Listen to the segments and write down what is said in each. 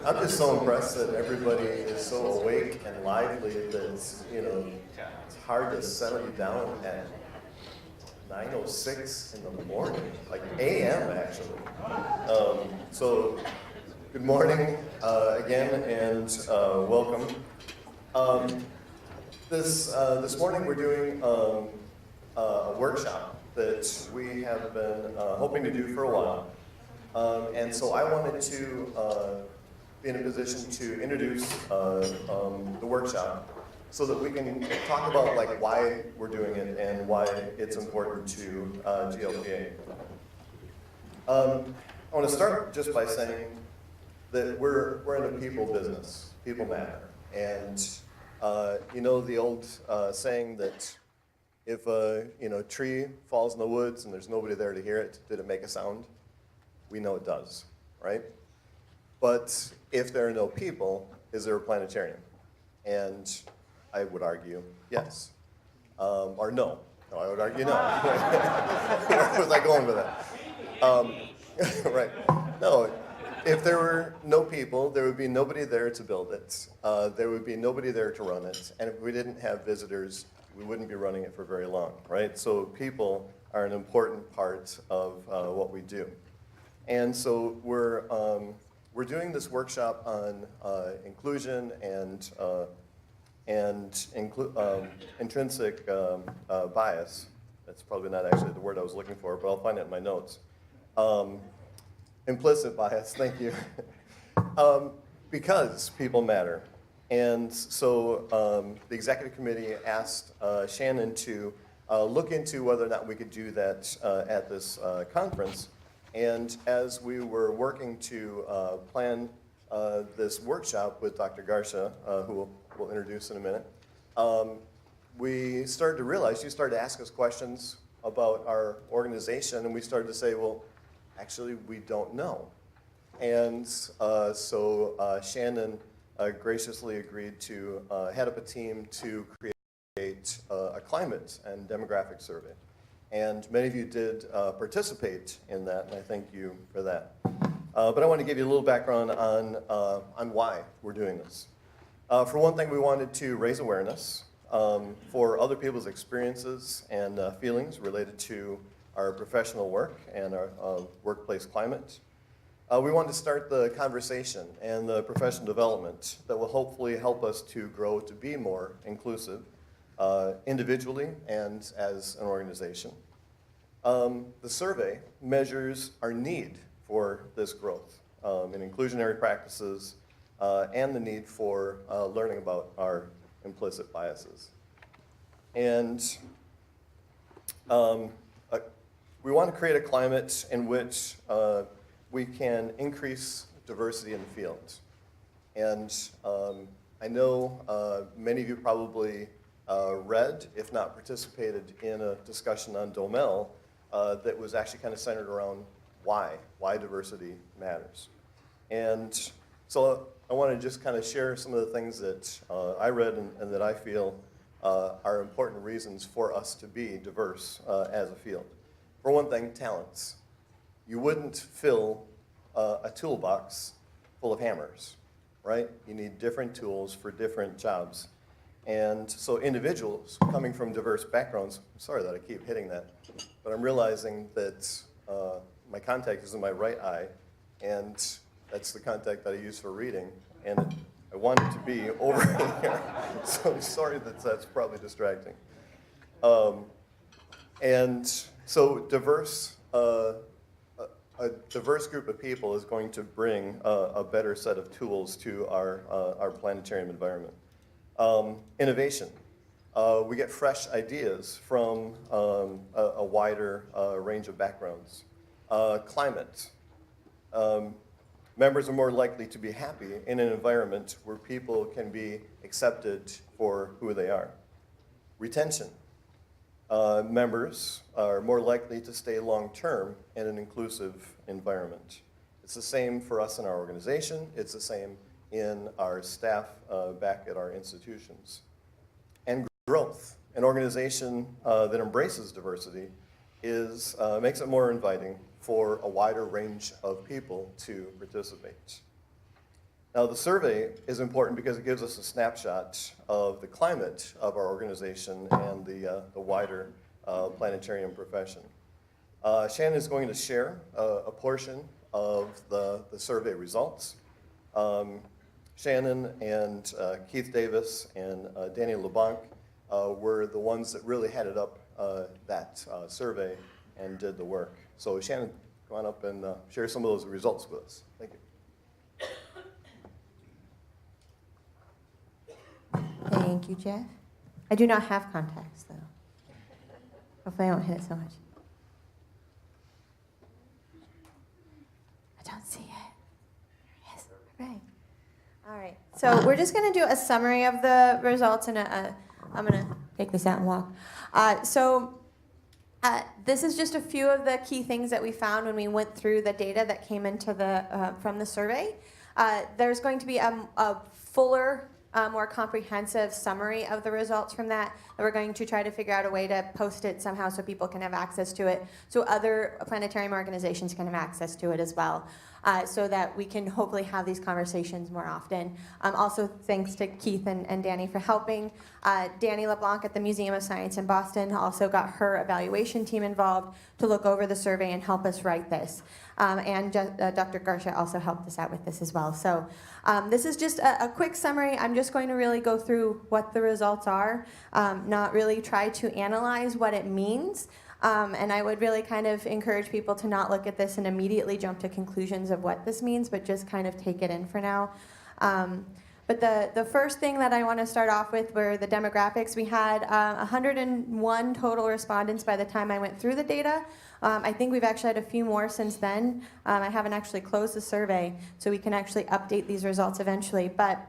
I'm just so impressed that everybody is so awake and lively that it's hard to settle you down at 9:06 in the morning, like a.m. actually. So good morning again and welcome. This morning we're doing a workshop that we have been hoping to do for a while. And so I wanted to be in a position to introduce the workshop so that we can talk about like why we're doing it and why it's important to GLPA. I want to start just by saying that we're in a people business. People matter. And you know the old saying that if a tree falls in the woods and there's nobody there to hear it, did it make a sound? We know it does, right? But if there are no people, is there a planetarium? And I would argue yes. Or no. No, I would argue no. Where was I going with that? Right. No, if there were no people, there would be nobody there to build it. There would be nobody there to run it. And if we didn't have visitors, we wouldn't be running it for very long, right? So people are an important part of what we do. And so we're doing this workshop on inclusion and intrinsic bias. That's probably not actually the word I was looking for, but I'll find it in my notes. Implicit bias, thank you. Because people matter. And so the executive committee asked Shannon to look into whether or not we could do that at this conference. And as we were working to plan this workshop with Dr. Garcia, who we'll introduce in a minute, we started to realize, she started to ask us questions about our organization, and we started to say, well, actually, we don't know. And so Shannon graciously agreed to head up a team to create a climate and demographic survey. And many of you did participate in that, and I thank you for that. But I want to give you a little background on why we're doing this. For one thing, we wanted to raise awareness for other people's experiences and feelings related to our professional work and our workplace climate. We wanted to start the conversation and the professional development that will hopefully help us to grow to be more inclusive, individually and as an organization. The survey measures our need for this growth in inclusionary practices and the need for learning about our implicit biases. And we want to create a climate in which we can increase diversity in the field. And I know many of you probably read, if not participated in a discussion on Domel that was actually kind of centered around why diversity matters. And so I want to just kind of share some of the things that I read and that I feel are important reasons for us to be diverse as a field. For one thing, talents. You wouldn't fill a toolbox full of hammers, right? You need different tools for different jobs. And so individuals coming from diverse backgrounds, I'm sorry that I keep hitting that, but I'm realizing that my contact is in my right eye, and that's the contact that I use for reading, and I want it to be over here. So I'm sorry that that's probably distracting. And so a diverse group of people is going to bring a better set of tools to our planetarium environment. Innovation. We get fresh ideas from a wider range of backgrounds. Climate. Members are more likely to be happy in an environment where people can be accepted for who they are. Retention. Members are more likely to stay long-term in an inclusive environment. It's the same for us in our organization. It's the same in our staff back at our institutions. And growth. An organization that embraces diversity makes it more inviting for a wider range of people to participate. Now, the survey is important because it gives us a snapshot of the climate of our organization and the wider planetarium profession. Shannon is going to share a portion of the survey results. Shannon and Keith Davis and Danny LeBlanc were the ones that really headed up that survey and did the work. So Shannon, come on up and share some of those results with us. Thank you. Thank you, Jeff. I do not have contacts, though. Hopefully I won't hit it so much. I don't see it. Yes, right. All right. So we're just going to do a summary of the results, and I'm going to take this out and walk. This is just a few of the key things that we found when we went through the data that came into from the survey. There's going to be a fuller, more comprehensive summary of the results from that we're going to try to figure out a way to post it somehow so people can have access to it, so other planetarium organizations can have access to it as well, so that we can hopefully have these conversations more often. Also, thanks to Keith and Danny for helping. Danny LeBlanc at the Museum of Science in Boston also got her evaluation team involved to look over the survey and help us write this. And Dr. Garsha also helped us out with this as well. So this is just a quick summary. I'm just going to really go through what the results are, not really try to analyze what it means. And I would really kind of encourage people to not look at this and immediately jump to conclusions of what this means, but just kind of take it in for now. But the first thing that I want to start off with were the demographics. We had 101 total respondents by the time I went through the data. I think we've actually had a few more since then. I haven't actually closed the survey, so we can actually update these results eventually. But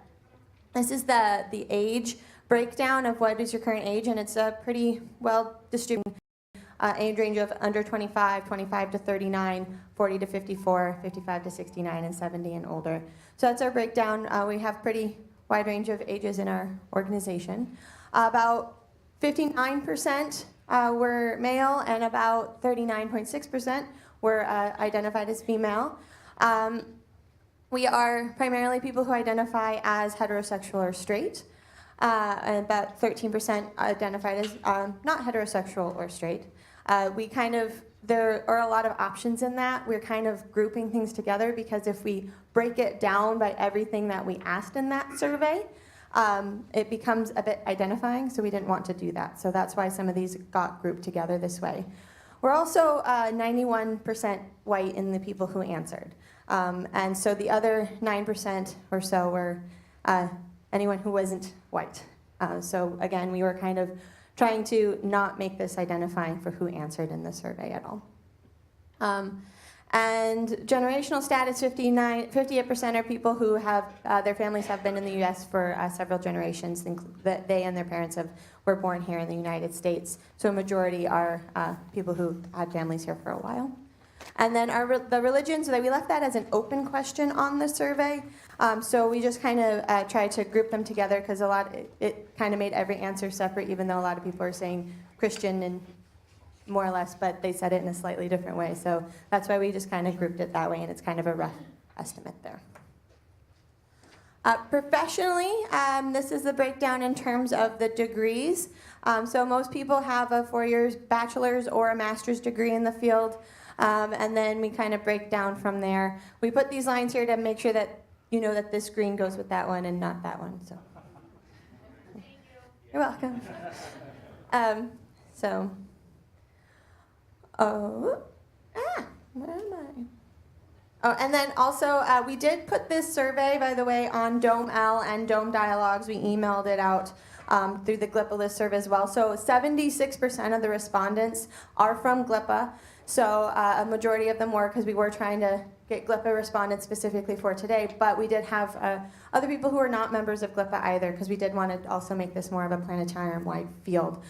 this is the age breakdown of what is your current age, and it's a pretty well distributed age range of under 25, 25 to 39, 40 to 54, 55 to 69, and 70 and older. So that's our breakdown. We have pretty wide range of ages in our organization. About 59% were male, and about 39.6% were identified as female. We are primarily people who identify as heterosexual or straight, and about 13% identified as not heterosexual or straight. There are a lot of options in that. We're kind of grouping things together because if we break it down by everything that we asked in that survey, it becomes a bit identifying, so we didn't want to do that. So that's why some of these got grouped together this way. We're also 91% white in the people who answered. And so the other 9% or so were anyone who wasn't white. So again, we were kind of trying to not make this identifying for who answered in the survey at all. And generational status, 58% are people who have, their families have been in the U.S. for several generations. That they and their parents were born here in the United States. So a majority are people who had families here for a while. And then the religion, so that we left that as an open question on the survey. So we just kind of tried to group them together because it kind of made every answer separate, even though a lot of people are saying Christian and more or less, but they said it in a slightly different way. So that's why we just kind of grouped it that way, and it's kind of a rough estimate there. Professionally, this is the breakdown in terms of the degrees. So most people have a 4-year bachelor's or a master's degree in the field. And then we kind of break down from there. We put these lines here to make sure that you know that this green goes with that one and not that one. So, you're welcome. Where am I? Oh, and then also we did put this survey, by the way, on Dome L and Dome Dialogues. We emailed it out through the GLPA listserv as well. So 76% of the respondents are from GLPA. So a majority of them were, because we were trying to get GLPA respondents specifically for today, but we did have other people who are not members of GLPA either, because we did want to also make this more of a planetarium-wide field.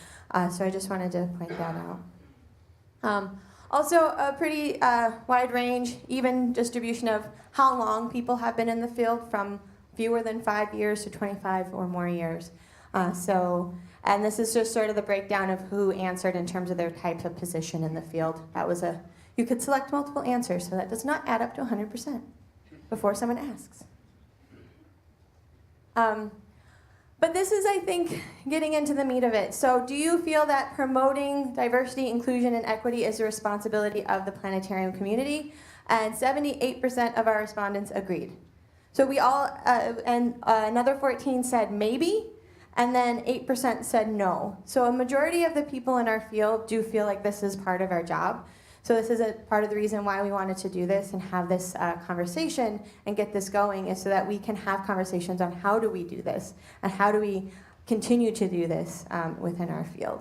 So I just wanted to point that out. Also a pretty wide range, even distribution of how long people have been in the field, from fewer than 5 years to 25 or more years. And this is just sort of the breakdown of who answered in terms of their type of position in the field. That was you could select multiple answers, so that does not add up to 100% before someone asks. But this is, I think, getting into the meat of it. So do you feel that promoting diversity, inclusion, and equity is a responsibility of the planetarium community? And 78% of our respondents agreed. So we all, another 14 said maybe, and then 8% said no. So a majority of the people in our field do feel like this is part of our job. So this is a part of the reason why we wanted to do this and have this conversation and get this going, is so that we can have conversations on how do we do this and how do we continue to do this within our field.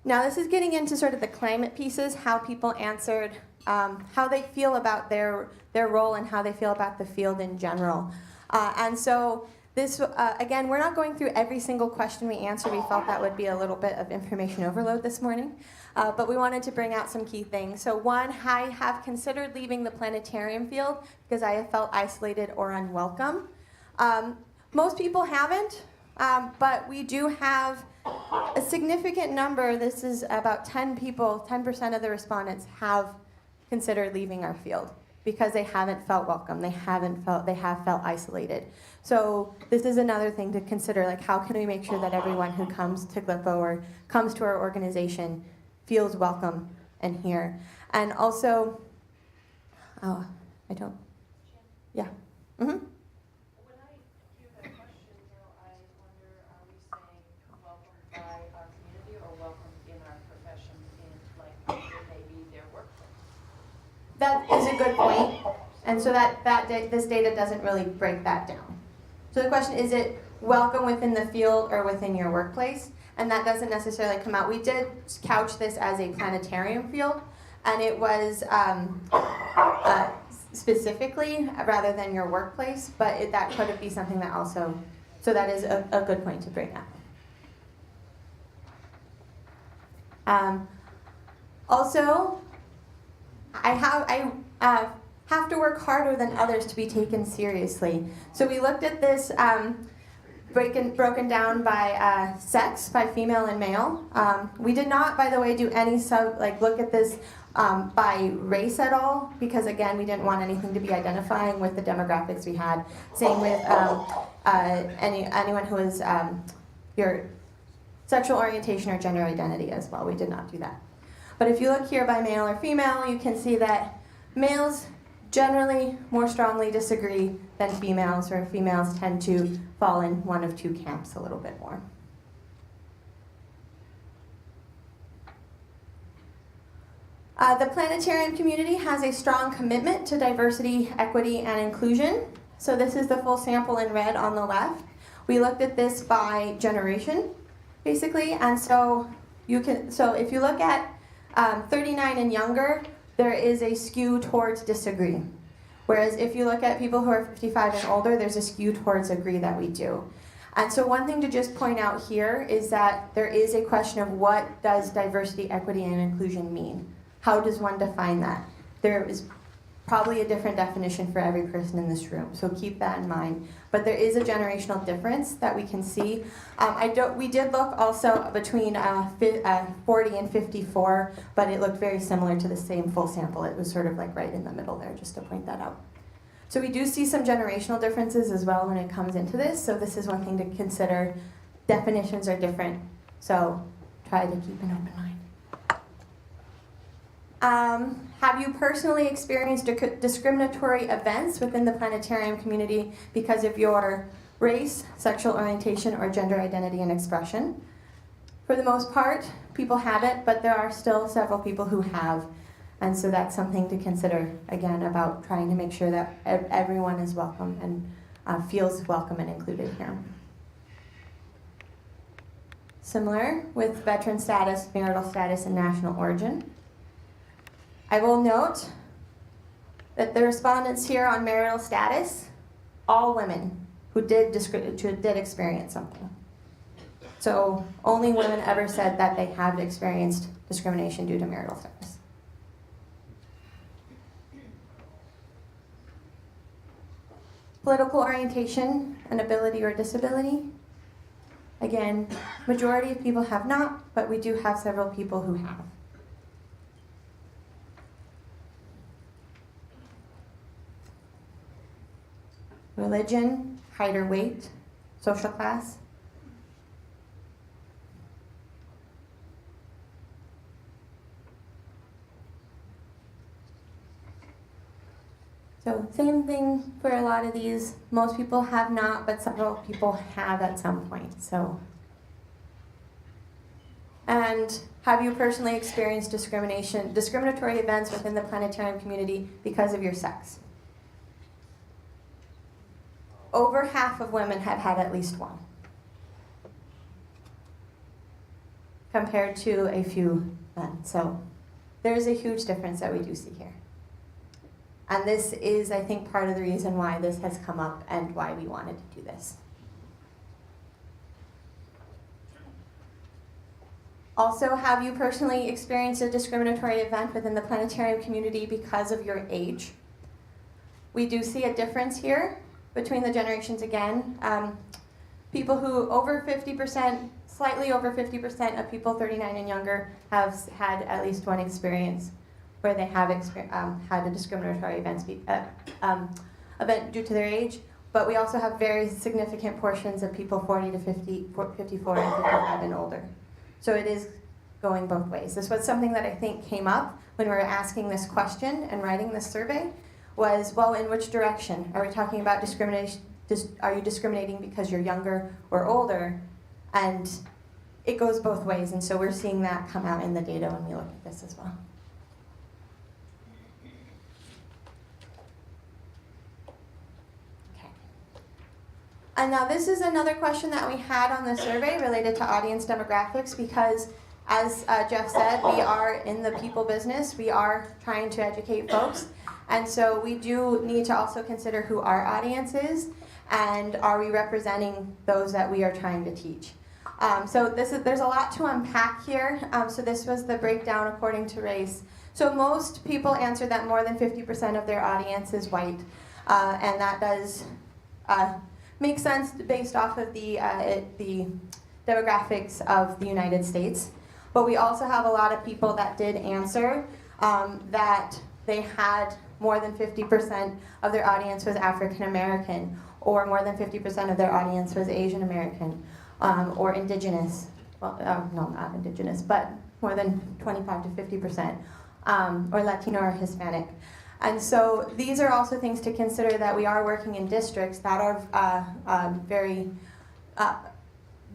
Now this is getting into sort of the climate pieces, how people answered, how they feel about their role and how they feel about the field in general. And so this, again, we're not going through every single question we answer. We felt that would be a little bit of information overload this morning. But we wanted to bring out some key things. So one, I have considered leaving the planetarium field because I have felt isolated or unwelcome. Most people haven't, but we do have a significant number. This is about 10 people, 10% of the respondents have considered leaving our field because they haven't felt welcome. They have felt isolated. So this is another thing to consider, like how can we make sure that everyone who comes to GLPA or comes to our organization feels welcome and here. And also, yeah. Mm-hmm. When I hear that question, I wonder, are we saying welcome by our community or welcome in our profession, in like maybe their workplace? That is a good point. And so this data doesn't really break that down. So the question, is it welcome within the field or within your workplace? And that doesn't necessarily come out. We did couch this as a planetarium field, and it was specifically rather than your workplace, but that could be something that also, so that is a good point to bring up. Also, I have to work harder than others to be taken seriously. So we looked at this broken down by sex, by female and male. We did not, by the way, do any look at this by race at all, because again, we didn't want anything to be identifying with the demographics we had. Same with anyone who is your sexual orientation or gender identity as well. We did not do that. But if you look here by male or female, you can see that males generally more strongly disagree than females, or females tend to fall in one of two camps a little bit more. The planetarium community has a strong commitment to diversity, equity, and inclusion. So this is the full sample in red on the left. We looked at this by generation, basically, and so if you look at 39 and younger, there is a skew towards disagree. Whereas if you look at people who are 55 and older, there's a skew towards agree that we do. And so one thing to just point out here is that there is a question of what does diversity, equity, and inclusion mean? How does one define that? There is probably a different definition for every person in this room, so keep that in mind. But there is a generational difference that we can see. We did look also between 40 and 54, but it looked very similar to the same full sample. It was sort of like right in the middle there, just to point that out. So we do see some generational differences as well when it comes into this, so this is one thing to consider. Definitions are different, so try to keep an open mind. Have you personally experienced discriminatory events within the planetarium community because of your race, sexual orientation, or gender identity and expression? For the most part, people haven't, but there are still several people who have. And so that's something to consider, again, about trying to make sure that everyone is welcome and feels welcome and included here. Similar with veteran status, marital status, and national origin. I will note that the respondents here on marital status, all women who did experience something. So only women ever said that they have experienced discrimination due to marital status. Political orientation and ability or disability. Again, majority of people have not, but we do have several people who have. religion, height or weight, social class. So same thing for a lot of these. Most people have not, but several people have at some point. So, and have you personally experienced discriminatory events within the planetarium community because of your sex? Over half of women have had at least one, compared to a few men. So there's a huge difference that we do see here. And this is, I think, part of the reason why this has come up and why we wanted to do this. Also, have you personally experienced a discriminatory event within the planetarium community because of your age? We do see a difference here between the generations again. People who over 50%, slightly over 50% of people 39 and younger have had at least one experience where they have had a discriminatory event due to their age. But we also have very significant portions of people 40 to 50, 54 and 55 and older. So it is going both ways. This was something that I think came up when we were asking this question and writing this survey was, well, in which direction? Are we talking about discrimination? Are you discriminating because you're younger or older? And it goes both ways. And so we're seeing that come out in the data when we look at this as well. And now this is another question that we had on the survey related to audience demographics because, as Jeff said, we are in the people business. We are trying to educate folks. And so we do need to also consider who our audience is and are we representing those that we are trying to teach. So there's a lot to unpack here. So this was the breakdown according to race. So most people answered that more than 50% of their audience is white. And that does make sense based off of the demographics of the United States. But we also have a lot of people that did answer that they had more than 50% of their audience was African American, or more than 50% of their audience was Asian American, or Indigenous. Well, no, not Indigenous, but more than 25 to 50%, or Latino or Hispanic. And so these are also things to consider that we are working in districts that are very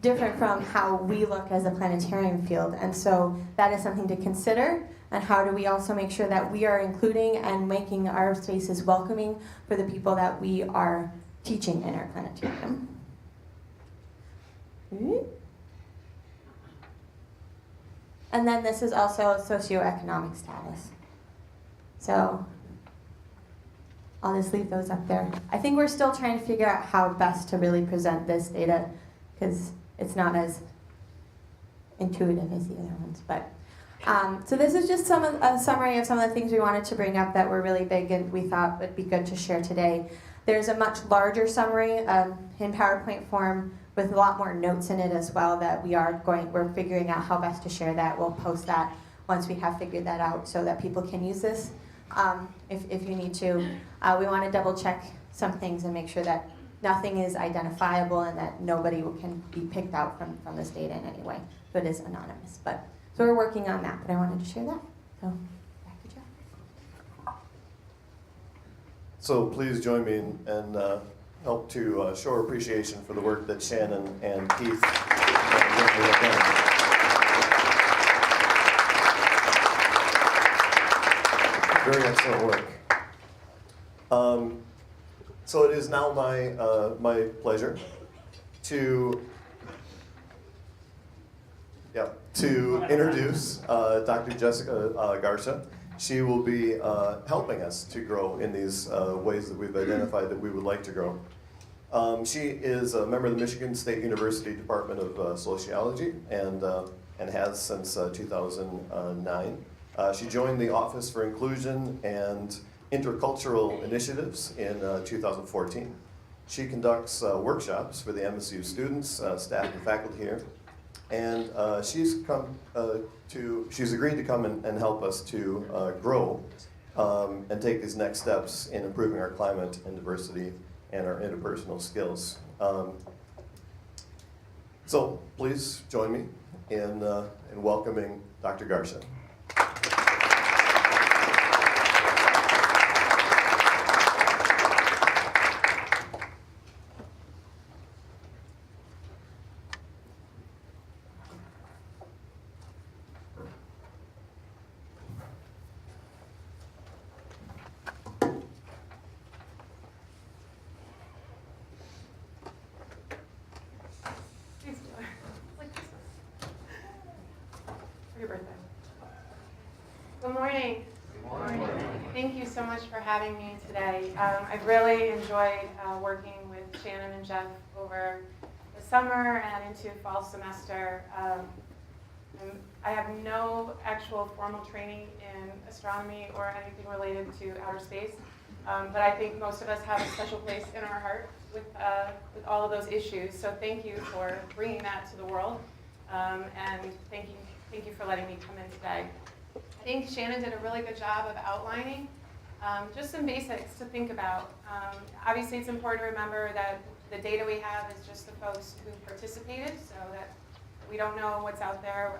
different from how we look as a planetarium field. And so that is something to consider. And how do we also make sure that we are including and making our spaces welcoming for the people that we are teaching in our planetarium. And then this is also socioeconomic status. So I'll just leave those up there. I think we're still trying to figure out how best to really present this data because it's not as intuitive as the other ones. But so this is just a summary of some of the things we wanted to bring up that were really big and we thought would be good to share today. There's a much larger summary in PowerPoint form with a lot more notes in it as well that we're figuring out how best to share that. We'll post that once we have figured that out so that people can use this if you need to. We want to double check some things and make sure that nothing is identifiable and that nobody can be picked out from this data in any way. So it is anonymous. So we're working on that, but I wanted to share that. So back to Jeff. So please join me and help to show our appreciation for the work that Shannon and Keith have done. Very excellent work. So it is now my pleasure to introduce Dr. Jessica Garcia. She will be helping us to grow in these ways that we've identified that we would like to grow. She is a member of the Michigan State University Department of Sociology and has since 2009. She joined the Office for Inclusion and Intercultural Initiatives in 2014. She conducts workshops for the MSU students, staff, and faculty here. And she's agreed to come and help us to grow and take these next steps in improving our climate and diversity and our interpersonal skills. So please join me in welcoming Dr. Garcia. For your birthday. Good morning. Good morning. Thank you so much for having me today. I've really enjoyed working with Shannon and Jeff over the summer and into fall semester. I have no actual formal training in astronomy or anything related to outer space, but I think most of us have a special place in our heart with all of those issues. So thank you for bringing that to the world, and thank you for letting me come in today. I think Shannon did a really good job of outlining just some basics to think about. Obviously, it's important to remember that the data we have is just the folks who participated, so that we don't know what's out there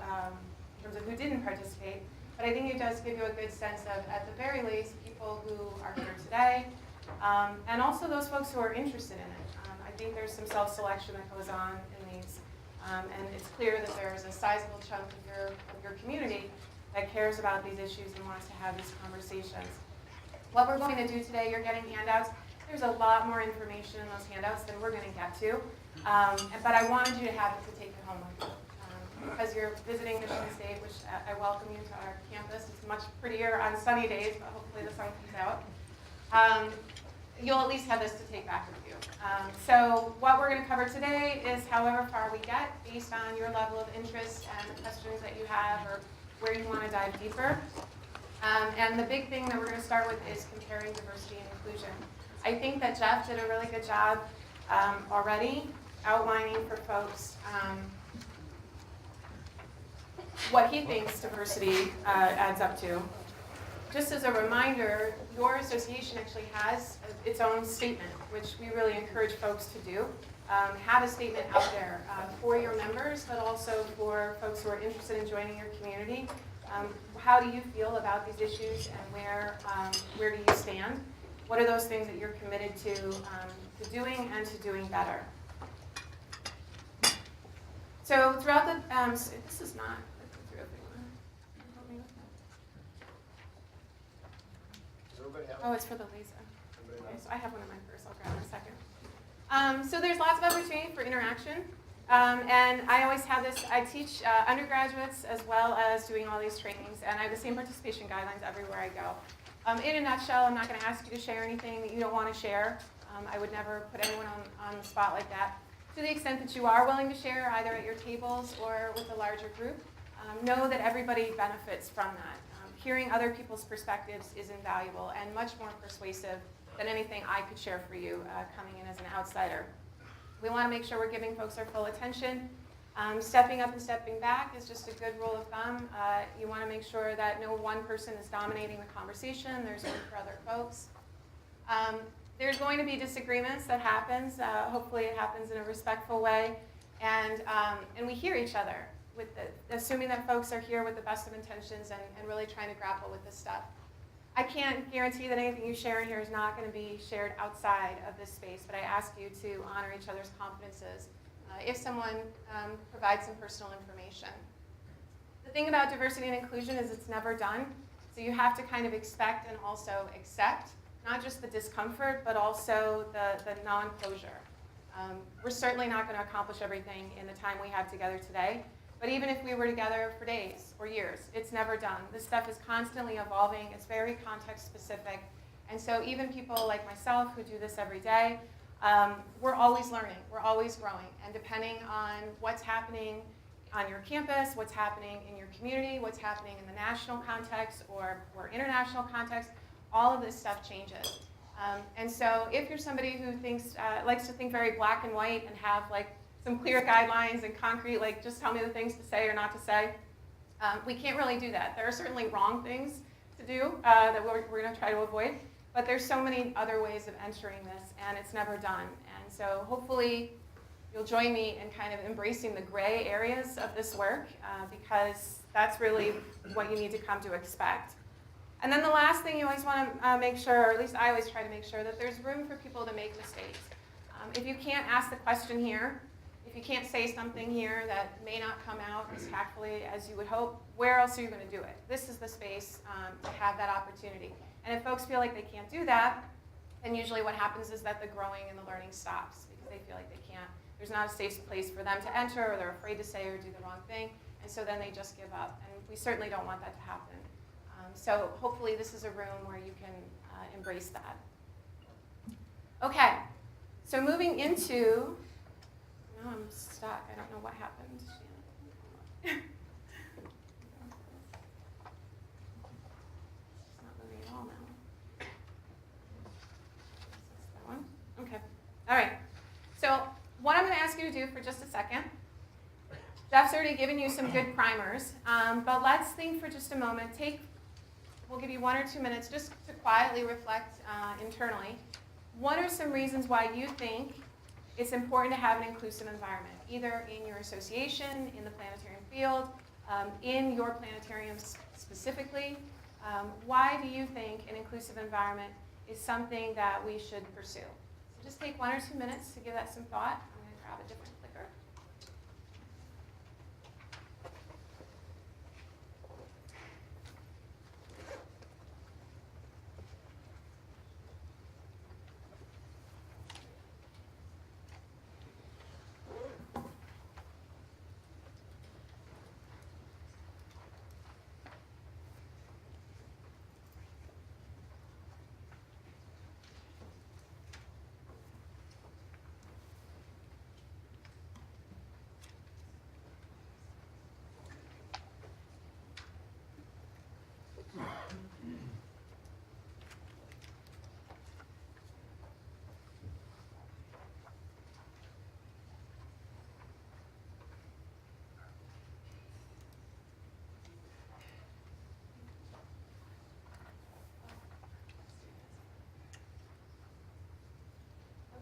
in terms of who didn't participate. But I think it does give you a good sense of, at the very least, people who are here today, and also those folks who are interested in it. I think there's some self-selection that goes on in these. And it's clear that there's a sizable chunk of your community that cares about these issues and wants to have these conversations. What we're going to do today, you're getting handouts. There's a lot more information in those handouts than we're going to get to. But I wanted you to have it to take it home with you. Because you're visiting Michigan State, which I welcome you to our campus. It's much prettier on sunny days, but hopefully the sun comes out. You'll at least have this to take back with you. So what we're going to cover today is however far we get based on your level of interest and the questions that you have or where you want to dive deeper. And the big thing that we're going to start with is comparing diversity and inclusion. I think that Jeff did a really good job already outlining for folks what he thinks diversity adds up to. Just as a reminder, your association actually has its own statement, which we really encourage folks to do. Have a statement out there for your members, but also for folks who are interested in joining your community. How do you feel about these issues, and where do you stand? What are those things that you're committed to doing and to doing better? So throughout the, this is not. Oh, it's for the laser. Okay, so I have one in my purse. I'll grab it in a second. So there's lots of opportunity for interaction. And I always have this. I teach undergraduates as well as doing all these trainings. And I have the same participation guidelines everywhere I go. In a nutshell, I'm not going to ask you to share anything that you don't want to share. I would never put anyone on the spot like that. To the extent that you are willing to share, either at your tables or with a larger group, know that everybody benefits from that. Hearing other people's perspectives is invaluable and much more persuasive than anything I could share for you coming in as an outsider. We want to make sure we're giving folks our full attention. Stepping up and stepping back is just a good rule of thumb. You want to make sure that no one person is dominating the conversation. There's room for other folks. There's going to be disagreements that happens. Hopefully it happens in a respectful way. And we hear each other, assuming that folks are here with the best of intentions and really trying to grapple with this stuff. I can't guarantee that anything you share in here is not going to be shared outside of this space, but I ask you to honor each other's confidences if someone provides some personal information. The thing about diversity and inclusion is it's never done, so you have to kind of expect and also accept not just the discomfort, but also the non-closure. We're certainly not going to accomplish everything in the time we have together today. But even if we were together for days or years, it's never done. This stuff is constantly evolving. It's very context specific. And so even people like myself who do this every day, we're always learning. We're always growing. And depending on what's happening on your campus, what's happening in your community, what's happening in the national context or international context, all of this stuff changes. And so if you're somebody who likes to think very black and white and have like some clear guidelines and concrete, like just tell me the things to say or not to say, we can't really do that. There are certainly wrong things to do that we're going to try to avoid, but there's so many other ways of entering this, and it's never done. And so hopefully you'll join me in kind of embracing the gray areas of this work, because that's really what you need to come to expect. And then the last thing you always want to make sure, or at least I always try to make sure, that there's room for people to make mistakes. If you can't ask the question here, if you can't say something here that may not come out as tactfully as you would hope, where else are you going to do it? This is the space to have that opportunity. And if folks feel like they can't do that, then usually what happens is that the growing and the learning stops because they feel like they can't. There's not a safe place for them to enter, or they're afraid to say or do the wrong thing, and so then they just give up. And we certainly don't want that to happen. So hopefully this is a room where you can embrace that. Okay, so moving into, now I'm stuck. I don't know what happened. It's not moving at all now. Is that one? Okay. All right. So what I'm going to ask you to do for just a second, Jeff's already given you some good primers, but let's think for just a moment. We'll give you 1 or 2 minutes just to quietly reflect internally. What are some reasons why you think it's important to have an inclusive environment, either in your association, in the planetarium field, in your planetariums specifically? Why do you think an inclusive environment is something that we should pursue? So just take 1 or 2 minutes to give that some thought. I'm going to grab a different clicker.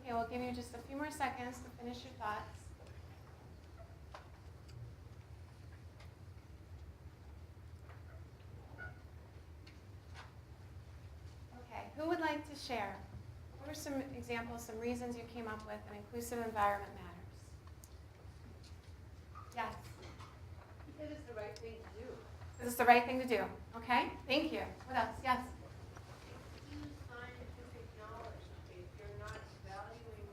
Okay, we'll give you just a few more seconds to finish your thoughts. Okay, who would like to share? What are some examples, some reasons you came up with an inclusive environment matters? Yes? Because it's the right thing to do. This is the right thing to do. Okay, thank you. What else? Yes? Use scientific knowledge. If you're not valuing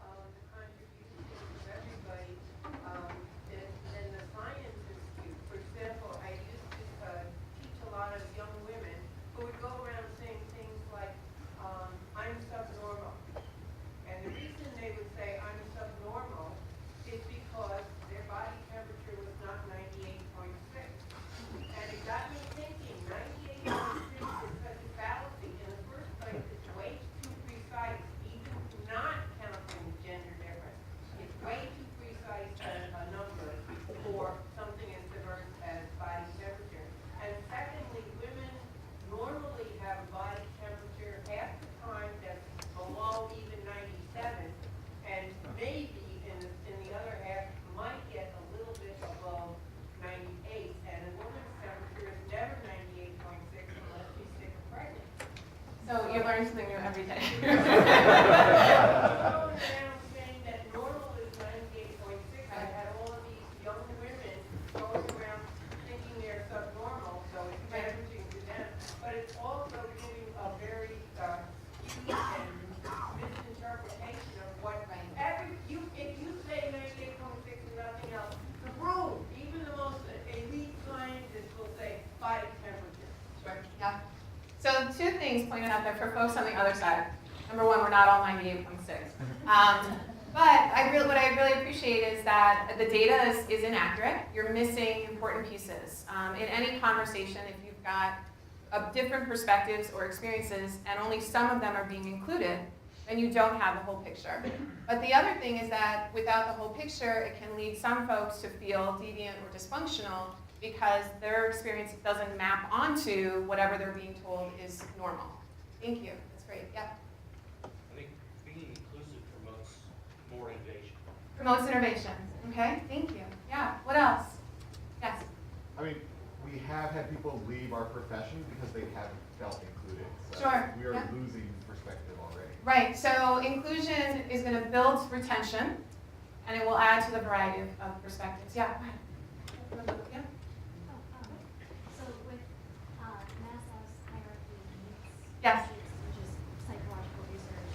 the contributions of everybody, then the science is skewed. For example, I used to teach a lot of young women who would go around saying things like, I'm subnormal. And the reason they would say I'm subnormal is because their body temperature was not 98.6. And it got me thinking, 98.6 is such a fallacy. In the first place, it's way too precise, even not counting the gender difference. It's way too precise a number for something as diverse as body temperature. And secondly, women normally have a body temperature half the time that's below even 97, and maybe in the other half might get a little bit above 98, and a woman's temperature is never 98.6 unless she's sick or pregnant. So you learn something new every day. Going around saying that normal is 98.6, I had all of these young women going around thinking they're subnormal, so it's damaging to them. But it's also giving a very skewed and misinterpretation of what if you say 98.6 and nothing else, the room, even the most elite scientists will say body temperature. Sure. Yeah. So 2 things pointed out there for folks on the other side. Number 1, we're not all 98.6. But what I really appreciate is that the data is inaccurate. You're missing important pieces. In any conversation, if you've got different perspectives or experiences and only some of them are being included, then you don't have the whole picture. But the other thing is that without the whole picture, it can lead some folks to feel deviant or dysfunctional because their experience doesn't map onto whatever they're being told is normal. Thank you. That's great, yep. I think being inclusive promotes more innovation. Promotes innovation, okay, thank you. Yeah, what else? Yes, I mean, we have had people leave our profession because they haven't felt included. So Sure, we are yeah. losing perspective already. right, so inclusion is going to build retention, and it will add to the variety of perspectives. Yeah, go ahead. Yeah. So with Maslow's hierarchy of needs, Yes. which is psychological research,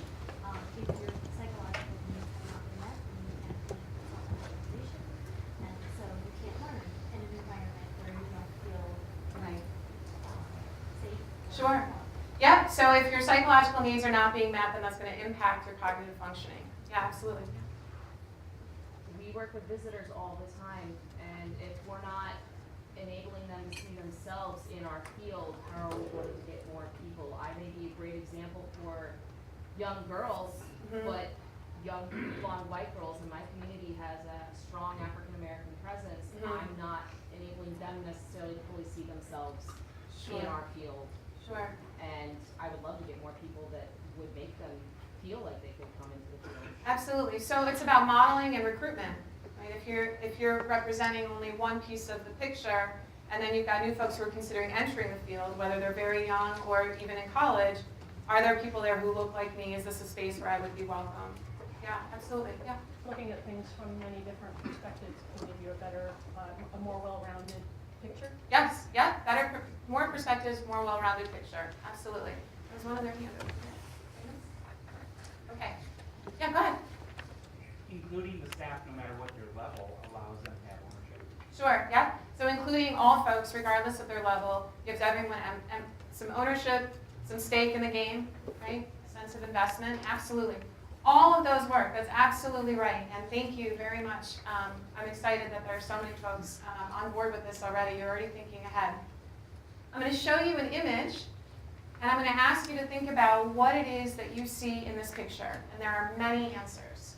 if your psychological needs have not been met, then you can't be self-actualization, and so you can't learn in an environment where you don't feel Right. safe. Sure. Yep, so if your psychological needs are not being met, then that's going to impact your cognitive functioning. Yeah, absolutely. We work with visitors all the time, and if we're not enabling them to see themselves in our field, how are we going to get more people? I may be a great example for young girls, but young blonde white girls in my community has a strong African American presence. I'm not enabling them necessarily to fully see themselves in Sure. our field. Sure. And I would love to get more people that would make them feel like they could come into the field. Absolutely. So it's about modeling and recruitment. Right? If you're representing only one piece of the picture, and then you've got new folks who are considering entering the field, whether they're very young or even in college, are there people there who look like me? Is this a space where I would be welcome? Yeah, absolutely. Yeah. Looking at things from many different perspectives can give you a better, a more well-rounded picture. Yes. Yeah. Better, more perspectives, more well-rounded picture. Absolutely. There's one other hand over there. Okay. Yeah. Go ahead. Including the staff, no matter what their level, allows them to have ownership. Sure, yeah. So including all folks, regardless of their level, gives everyone some ownership, some stake in the game, right? A sense of investment, absolutely. All of those work, that's absolutely right. And thank you very much. I'm excited that there are so many folks on board with this already. You're already thinking ahead. I'm going to show you an image, and I'm going to ask you to think about what it is that you see in this picture. And there are many answers.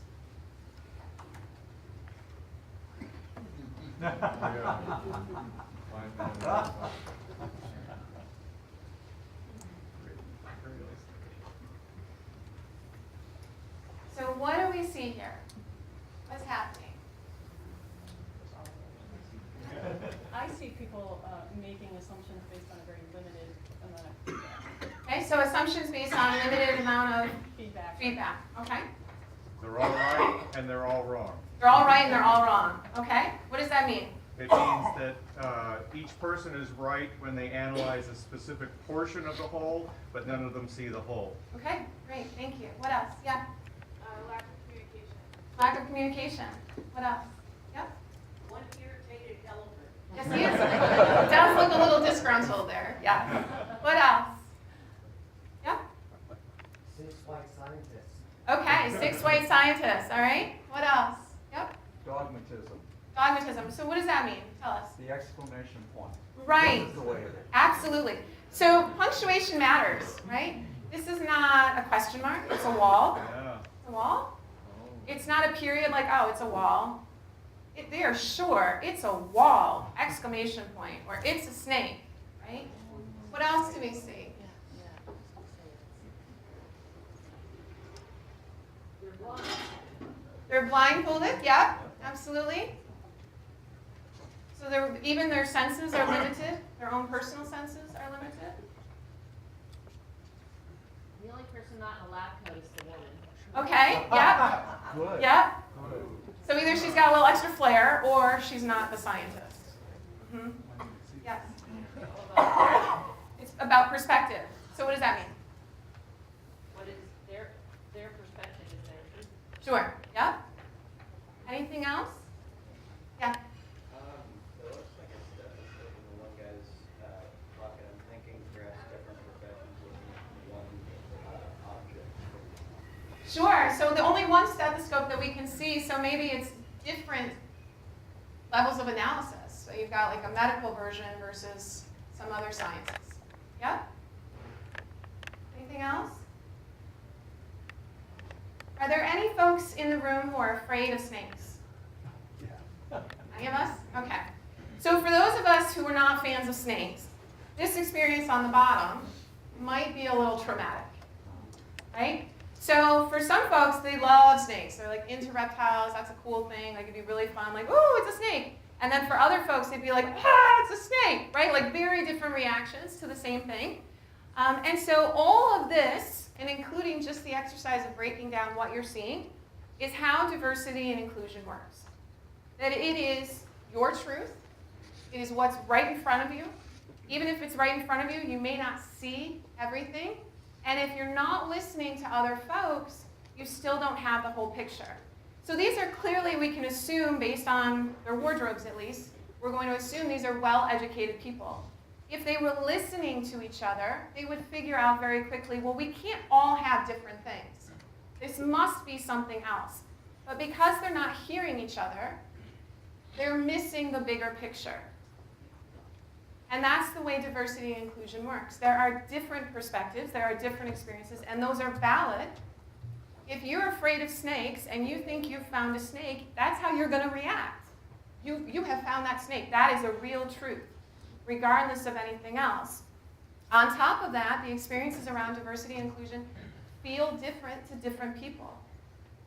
So what do we see here? What's happening? I see people making assumptions based on a very limited amount of feedback. Okay, so assumptions based on a limited amount of Feedback. Okay? They're all right and they're all wrong. They're all right and they're all wrong. Okay? What does that mean? It means that each person is right when they analyze a specific portion of the whole, but none of them see the whole. Okay, great, thank you. What else? Yeah? Lack of communication. Lack of communication. What else? Yep. One irritated elephant. Yes, he is. It does look a little disgruntled there. Yeah. What else? Yeah? 6 white scientists. Okay, 6 white scientists. All right. What else? Yep. Dogmatism. Dogmatism. So what does that mean? Tell us. The exclamation point. Right. This is the way it is. Absolutely. So punctuation matters, right? This is not a question mark. It's a wall. Yeah. It's a wall. It's not a period like, oh, it's a wall. They are sure it's a wall, exclamation point, or it's a snake, right? What else do we see? They're blindfolded, yeah, absolutely. So even their senses are limited, their own personal senses are limited. The only person not in a lab coat is the woman. Okay, yep, Good. yep. Good. So either she's got a little extra flair or she's not the scientist. Mm-hmm. Yes. It's about perspective. So what does that mean? What is their perspective is their truth. Sure. Yeah. Anything else? Yeah. It looks like a stethoscope in the one guy's pocket. I'm thinking perhaps different professions looking at one object. Sure. So the only one stethoscope that we can see, so maybe it's different levels of analysis. So you've got like a medical version versus some other sciences. Yeah? Anything else? Are there any folks in the room who are afraid of snakes? Yeah. Any of us? Okay. So for those of us who are not fans of snakes, this experience on the bottom might be a little traumatic. right? So for some folks, they love snakes. They're like into reptiles. That's a cool thing. Like it'd be really fun. Like, oh, it's a snake. And then for other folks, they'd be like, ah, it's a snake, right? Like very different reactions to the same thing. And so all of this, and including just the exercise of breaking down what you're seeing, is how diversity and inclusion works. That it is your truth. It is what's right in front of you. Even if it's right in front of you, you may not see everything. And if you're not listening to other folks, you still don't have the whole picture. So these are clearly, we can assume, based on their wardrobes at least, we're going to assume these are well-educated people. If they were listening to each other, they would figure out very quickly, well, we can't all have different things. This must be something else. But because they're not hearing each other, they're missing the bigger picture. And that's the way diversity and inclusion works. There are different perspectives, there are different experiences, and those are valid. If you're afraid of snakes and you think you've found a snake, that's how you're going to react. You have found that snake. That is a real truth, regardless of anything else. On top of that, the experiences around diversity and inclusion feel different to different people.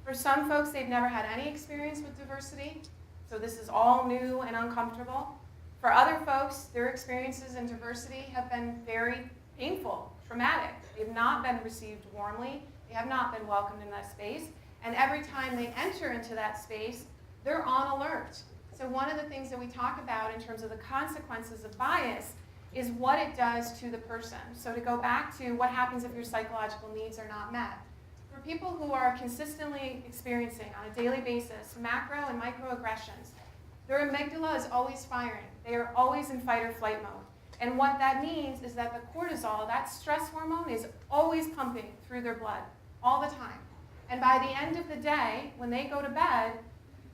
For some folks, they've never had any experience with diversity, so this is all new and uncomfortable. For other folks, their experiences in diversity have been very painful, traumatic. They've not been received warmly. They have not been welcomed in that space. And every time they enter into that space, they're on alert. So one of the things that we talk about in terms of the consequences of bias is what it does to the person. So to go back to what happens if your psychological needs are not met. For people who are consistently experiencing on a daily basis macro and microaggressions, their amygdala is always firing. They are always in fight or flight mode. And what that means is that the cortisol, that stress hormone, is always pumping through their blood all the time. And by the end of the day, when they go to bed,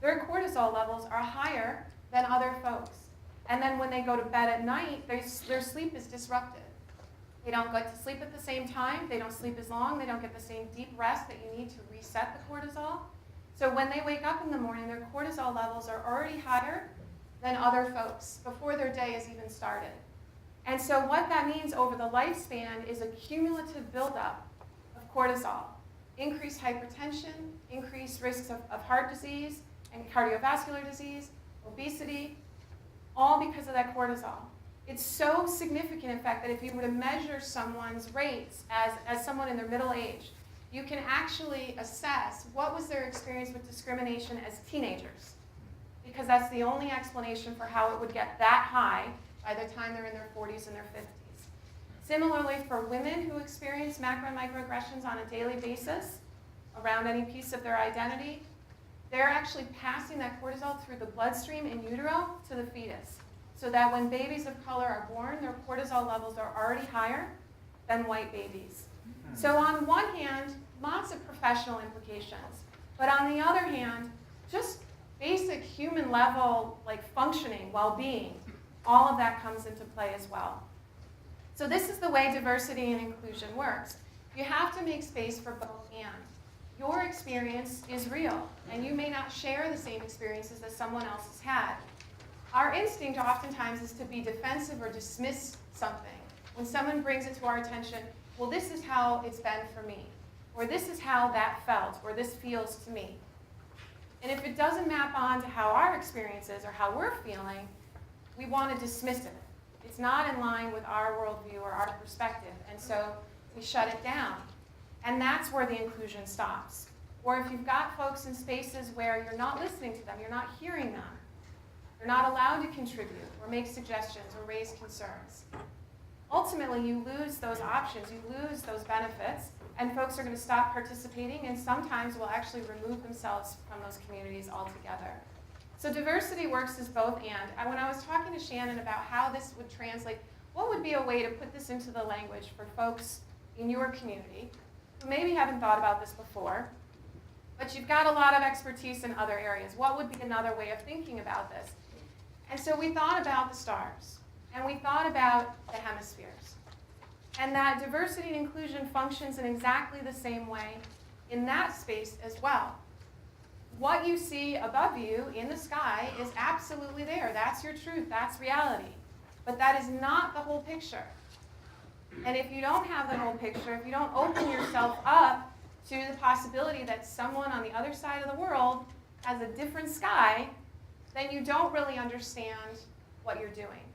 their cortisol levels are higher than other folks. And then when they go to bed at night, their sleep is disrupted. They don't get to sleep at the same time. They don't sleep as long. They don't get the same deep rest that you need to reset the cortisol. So when they wake up in the morning, their cortisol levels are already higher than other folks before their day has even started. And so what that means over the lifespan is a cumulative buildup of cortisol, increased hypertension, increased risks of heart disease and cardiovascular disease, obesity, all because of that cortisol. It's so significant, in fact, that if you were to measure someone's rates as someone in their middle age, you can actually assess what was their experience with discrimination as teenagers, because that's the only explanation for how it would get that high by the time they're in their 40s and their 50s. Similarly, for women who experience macro and microaggressions on a daily basis around any piece of their identity, they're actually passing that cortisol through the bloodstream in utero to the fetus, so that when babies of color are born, their cortisol levels are already higher than white babies. So on one hand, lots of professional implications, but on the other hand, just basic human level, like functioning, well-being, all of that comes into play as well. So this is the way diversity and inclusion works. You have to make space for both and. Your experience is real, and you may not share the same experiences that someone else has had. Our instinct oftentimes is to be defensive or dismiss something. When someone brings it to our attention, well, this is how it's been for me, or this is how that felt, or this feels to me. And if it doesn't map on to how our experience is or how we're feeling, we want to dismiss it. It's not in line with our worldview or our perspective, and so we shut it down. And that's where the inclusion stops. Or if you've got folks in spaces where you're not listening to them, you're not hearing them, they're not allowed to contribute or make suggestions or raise concerns. Ultimately, you lose those options, you lose those benefits, and folks are going to stop participating and sometimes will actually remove themselves from those communities altogether. So diversity works as both and. When I was talking to Shannon about how this would translate, what would be a way to put this into the language for folks in your community who maybe haven't thought about this before, but you've got a lot of expertise in other areas. What would be another way of thinking about this? And so we thought about the stars, and we thought about the hemispheres, and that diversity and inclusion functions in exactly the same way in that space as well. What you see above you in the sky is absolutely there. That's your truth. That's reality. But that is not the whole picture. And if you don't have the whole picture, if you don't open yourself up to the possibility that someone on the other side of the world has a different sky, then you don't really understand what you're doing.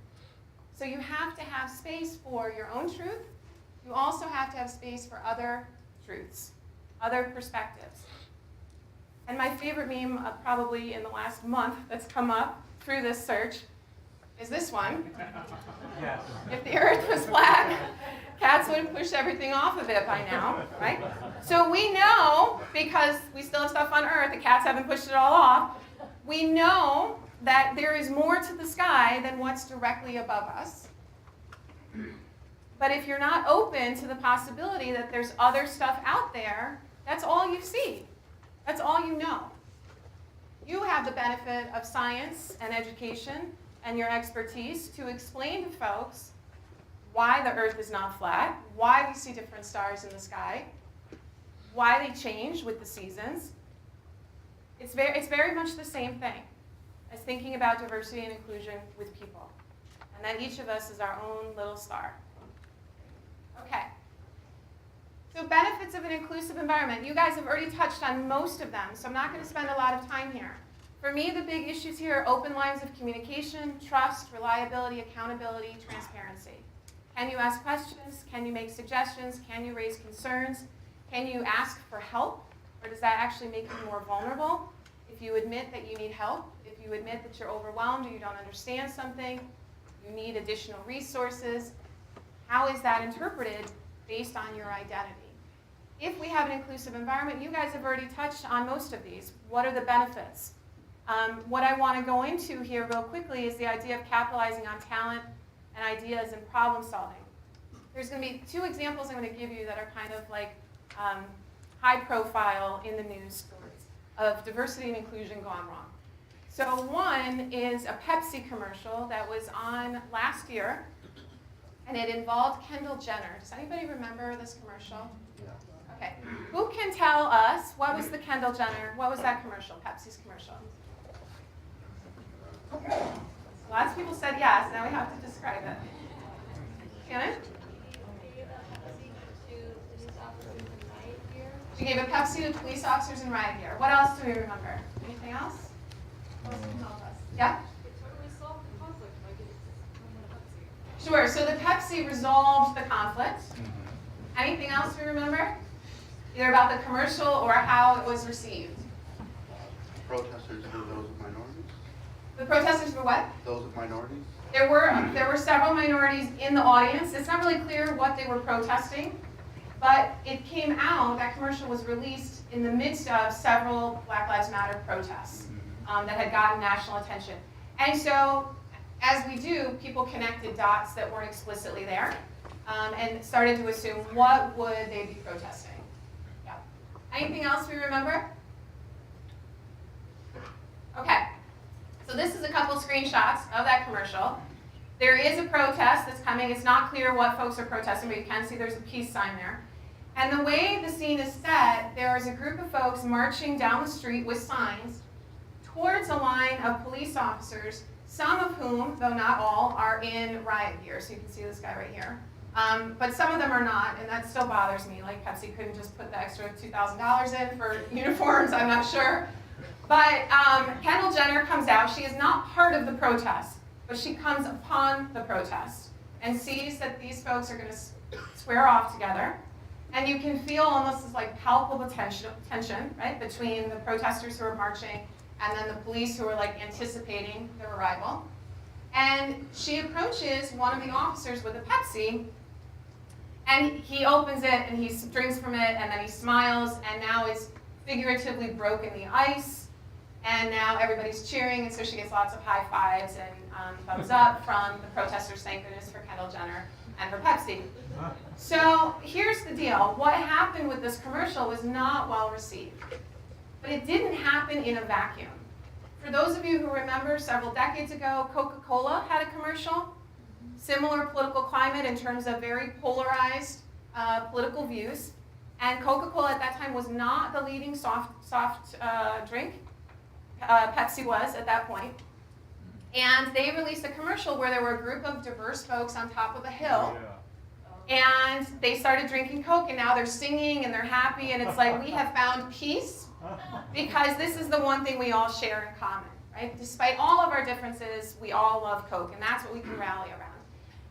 So you have to have space for your own truth. You also have to have space for other truths, other perspectives. And my favorite meme probably in the last month that's come up through this search is this one. Yes. If the earth was flat, cats would have pushed everything off of it by now, right? So we know, because we still have stuff on earth, the cats haven't pushed it all off, we know that there is more to the sky than what's directly above us. But if you're not open to the possibility that there's other stuff out there, that's all you see. That's all you know. You have the benefit of science and education and your expertise to explain to folks why the earth is not flat, why we see different stars in the sky, why they change with the seasons. It's very much the same thing as thinking about diversity and inclusion with people. And that each of us is our own little star. Okay. So benefits of an inclusive environment. You guys have already touched on most of them, so I'm not going to spend a lot of time here. For me, the big issues here are open lines of communication, trust, reliability, accountability, transparency. Can you ask questions? Can you make suggestions? Can you raise concerns? Can you ask for help? Or does that actually make you more vulnerable? If you admit that you need help, if you admit that you're overwhelmed or you don't understand something, you need additional resources, how is that interpreted based on your identity? If we have an inclusive environment, you guys have already touched on most of these. What are the benefits? What I want to go into here real quickly is the idea of capitalizing on talent and ideas and problem solving. There's going to be 2 examples I'm going to give you that are kind of like high profile in the news stories of diversity and inclusion gone wrong. So one is a Pepsi commercial that was on last year, and it involved Kendall Jenner. Does anybody remember this commercial? Yeah. Okay. Who can tell us what was the Kendall Jenner, what was that commercial, Pepsi's commercial? Lots of people said yes, now we have to describe it. Shannon? She gave a Pepsi to police officers in riot gear. What else do we remember? Anything else? What else can help us? Yeah? It totally solved the conflict by giving Pepsi. Sure, so the Pepsi resolved the conflict. Anything else we remember? Either about the commercial or how it was received. Protesters were those of minorities? The protesters were what? Those of minorities? There were several minorities in the audience. It's not really clear what they were protesting, but it came out, that commercial was released in the midst of several Black Lives Matter protests that had gotten national attention. And so, as we do, people connected dots that weren't explicitly there and started to assume, what would they be protesting? Yeah. Anything else we remember? Okay. So this is a couple screenshots of that commercial. There is a protest that's coming. It's not clear what folks are protesting, but you can see there's a peace sign there. And the way the scene is set, there is a group of folks marching down the street with signs towards a line of police officers, some of whom, though not all, are in riot gear. So you can see this guy right here. But some of them are not, and that still bothers me. Like Pepsi couldn't just put the extra $2,000 in for uniforms, I'm not sure. But Kendall Jenner comes out. She is not part of the protest, but she comes upon the protest and sees that these folks are going to square off together. And you can feel almost this like palpable tension, right, between the protesters who are marching and then the police who are like anticipating their arrival. And she approaches one of the officers with a Pepsi, and he opens it and he drinks from it, and then he smiles, and now is figuratively broken the ice. And now everybody's cheering, and so she gets lots of high fives and thumbs up from the protesters, thank goodness for Kendall Jenner and her Pepsi. So here's the deal. What happened with this commercial was not well received. But it didn't happen in a vacuum. For those of you who remember, several decades ago, Coca-Cola had a commercial. Similar political climate in terms of very polarized political views. And Coca-Cola at that time was not the leading soft drink. Pepsi was at that point. And they released a commercial where there were a group of diverse folks on top of a hill. And they started drinking Coke, and now they're singing and they're happy, and it's like we have found peace because this is the one thing we all share in common, right? Despite all of our differences, we all love Coke, and that's what we can rally around.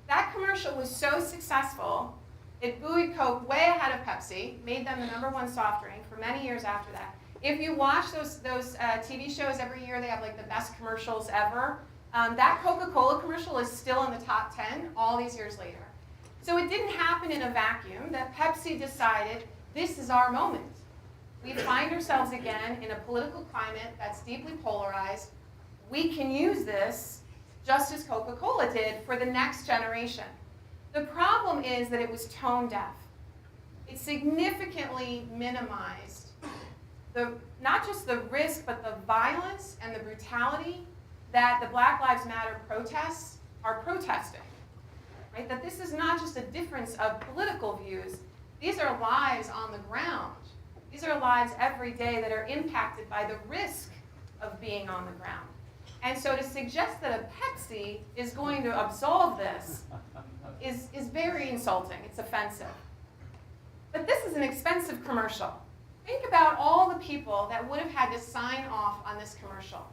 That commercial was so successful, it buoyed Coke way ahead of Pepsi, made them the #1 soft drink for many years after that. If you watch those TV shows every year, they have like the best commercials ever. That Coca-Cola commercial is still in the top 10 all these years later. So it didn't happen in a vacuum that Pepsi decided this is our moment. We find ourselves again in a political climate that's deeply polarized. We can use this just as Coca-Cola did for the next generation. The problem is that it was tone deaf. It significantly minimized not just the risk, but the violence and the brutality that the Black Lives Matter protests are protesting. Right? That this is not just a difference of political views. These are lives on the ground. These are lives every day that are impacted by the risk of being on the ground. And so to suggest that a Pepsi is going to absolve this is very insulting. It's offensive. But this is an expensive commercial. Think about all the people that would have had to sign off on this commercial.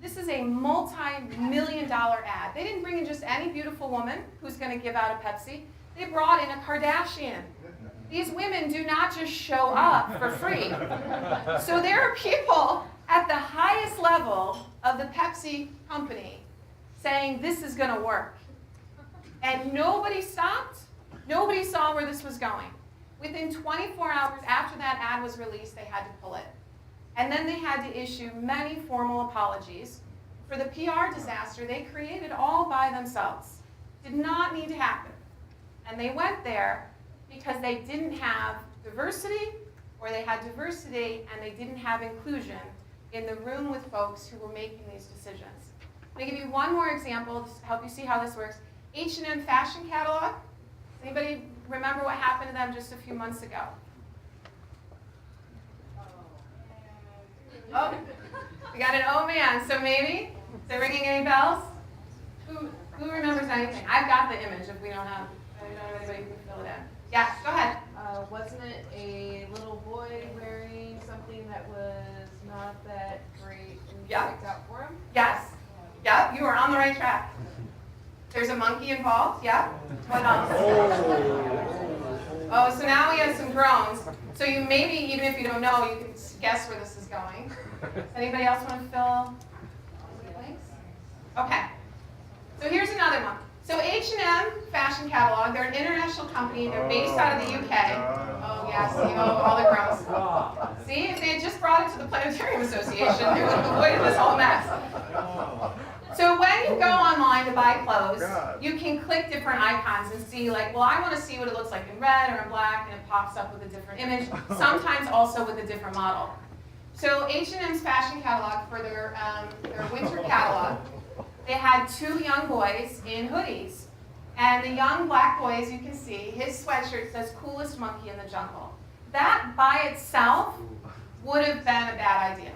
This is a multi-million-dollar ad. They didn't bring in just any beautiful woman who's going to give out a Pepsi. They brought in a Kardashian. These women do not just show up for free. So there are people at the highest level of the Pepsi company saying this is going to work. And nobody stopped. Nobody saw where this was going. Within 24 hours after that ad was released, they had to pull it. And then they had to issue many formal apologies for the PR disaster they created all by themselves. Did not need to happen. And they went there because they didn't have diversity, or they had diversity and they didn't have inclusion in the room with folks who were making these decisions. I'm going to give you one more example to help you see how this works. H&M fashion catalog. Anybody remember what happened to them just a few months ago? Oh, we got an oh man, so maybe? Is it ringing any bells? Who remembers anything? I've got the image if we don't have anybody who can fill it in. Yeah, go ahead. Wasn't it a little boy wearing something that was not that great and Yeah. picked out for him? Yes. Yeah, you are on the right track. There's a monkey involved, yeah. What else? Oh, so now we have some drones. So you maybe, even if you don't know, you can guess where this is going. Does anybody else want to fill in the blanks? Okay. So here's another one. So H&M fashion catalog, they're an international company. They're based out of the UK. Oh, yeah, see, all the groans. See, if they had just brought it to the Planetarium Association, they would have avoided this whole mess. So when you go online to buy clothes, you can click different icons and see, like, well, I want to see what it looks like in red or in black, and it pops up with a different image, sometimes also with a different model. So H&M's fashion catalog for their winter catalog, they had 2 young boys in hoodies. And the young black boy, as you can see, his sweatshirt says coolest monkey in the jungle. That by itself would have been a bad idea.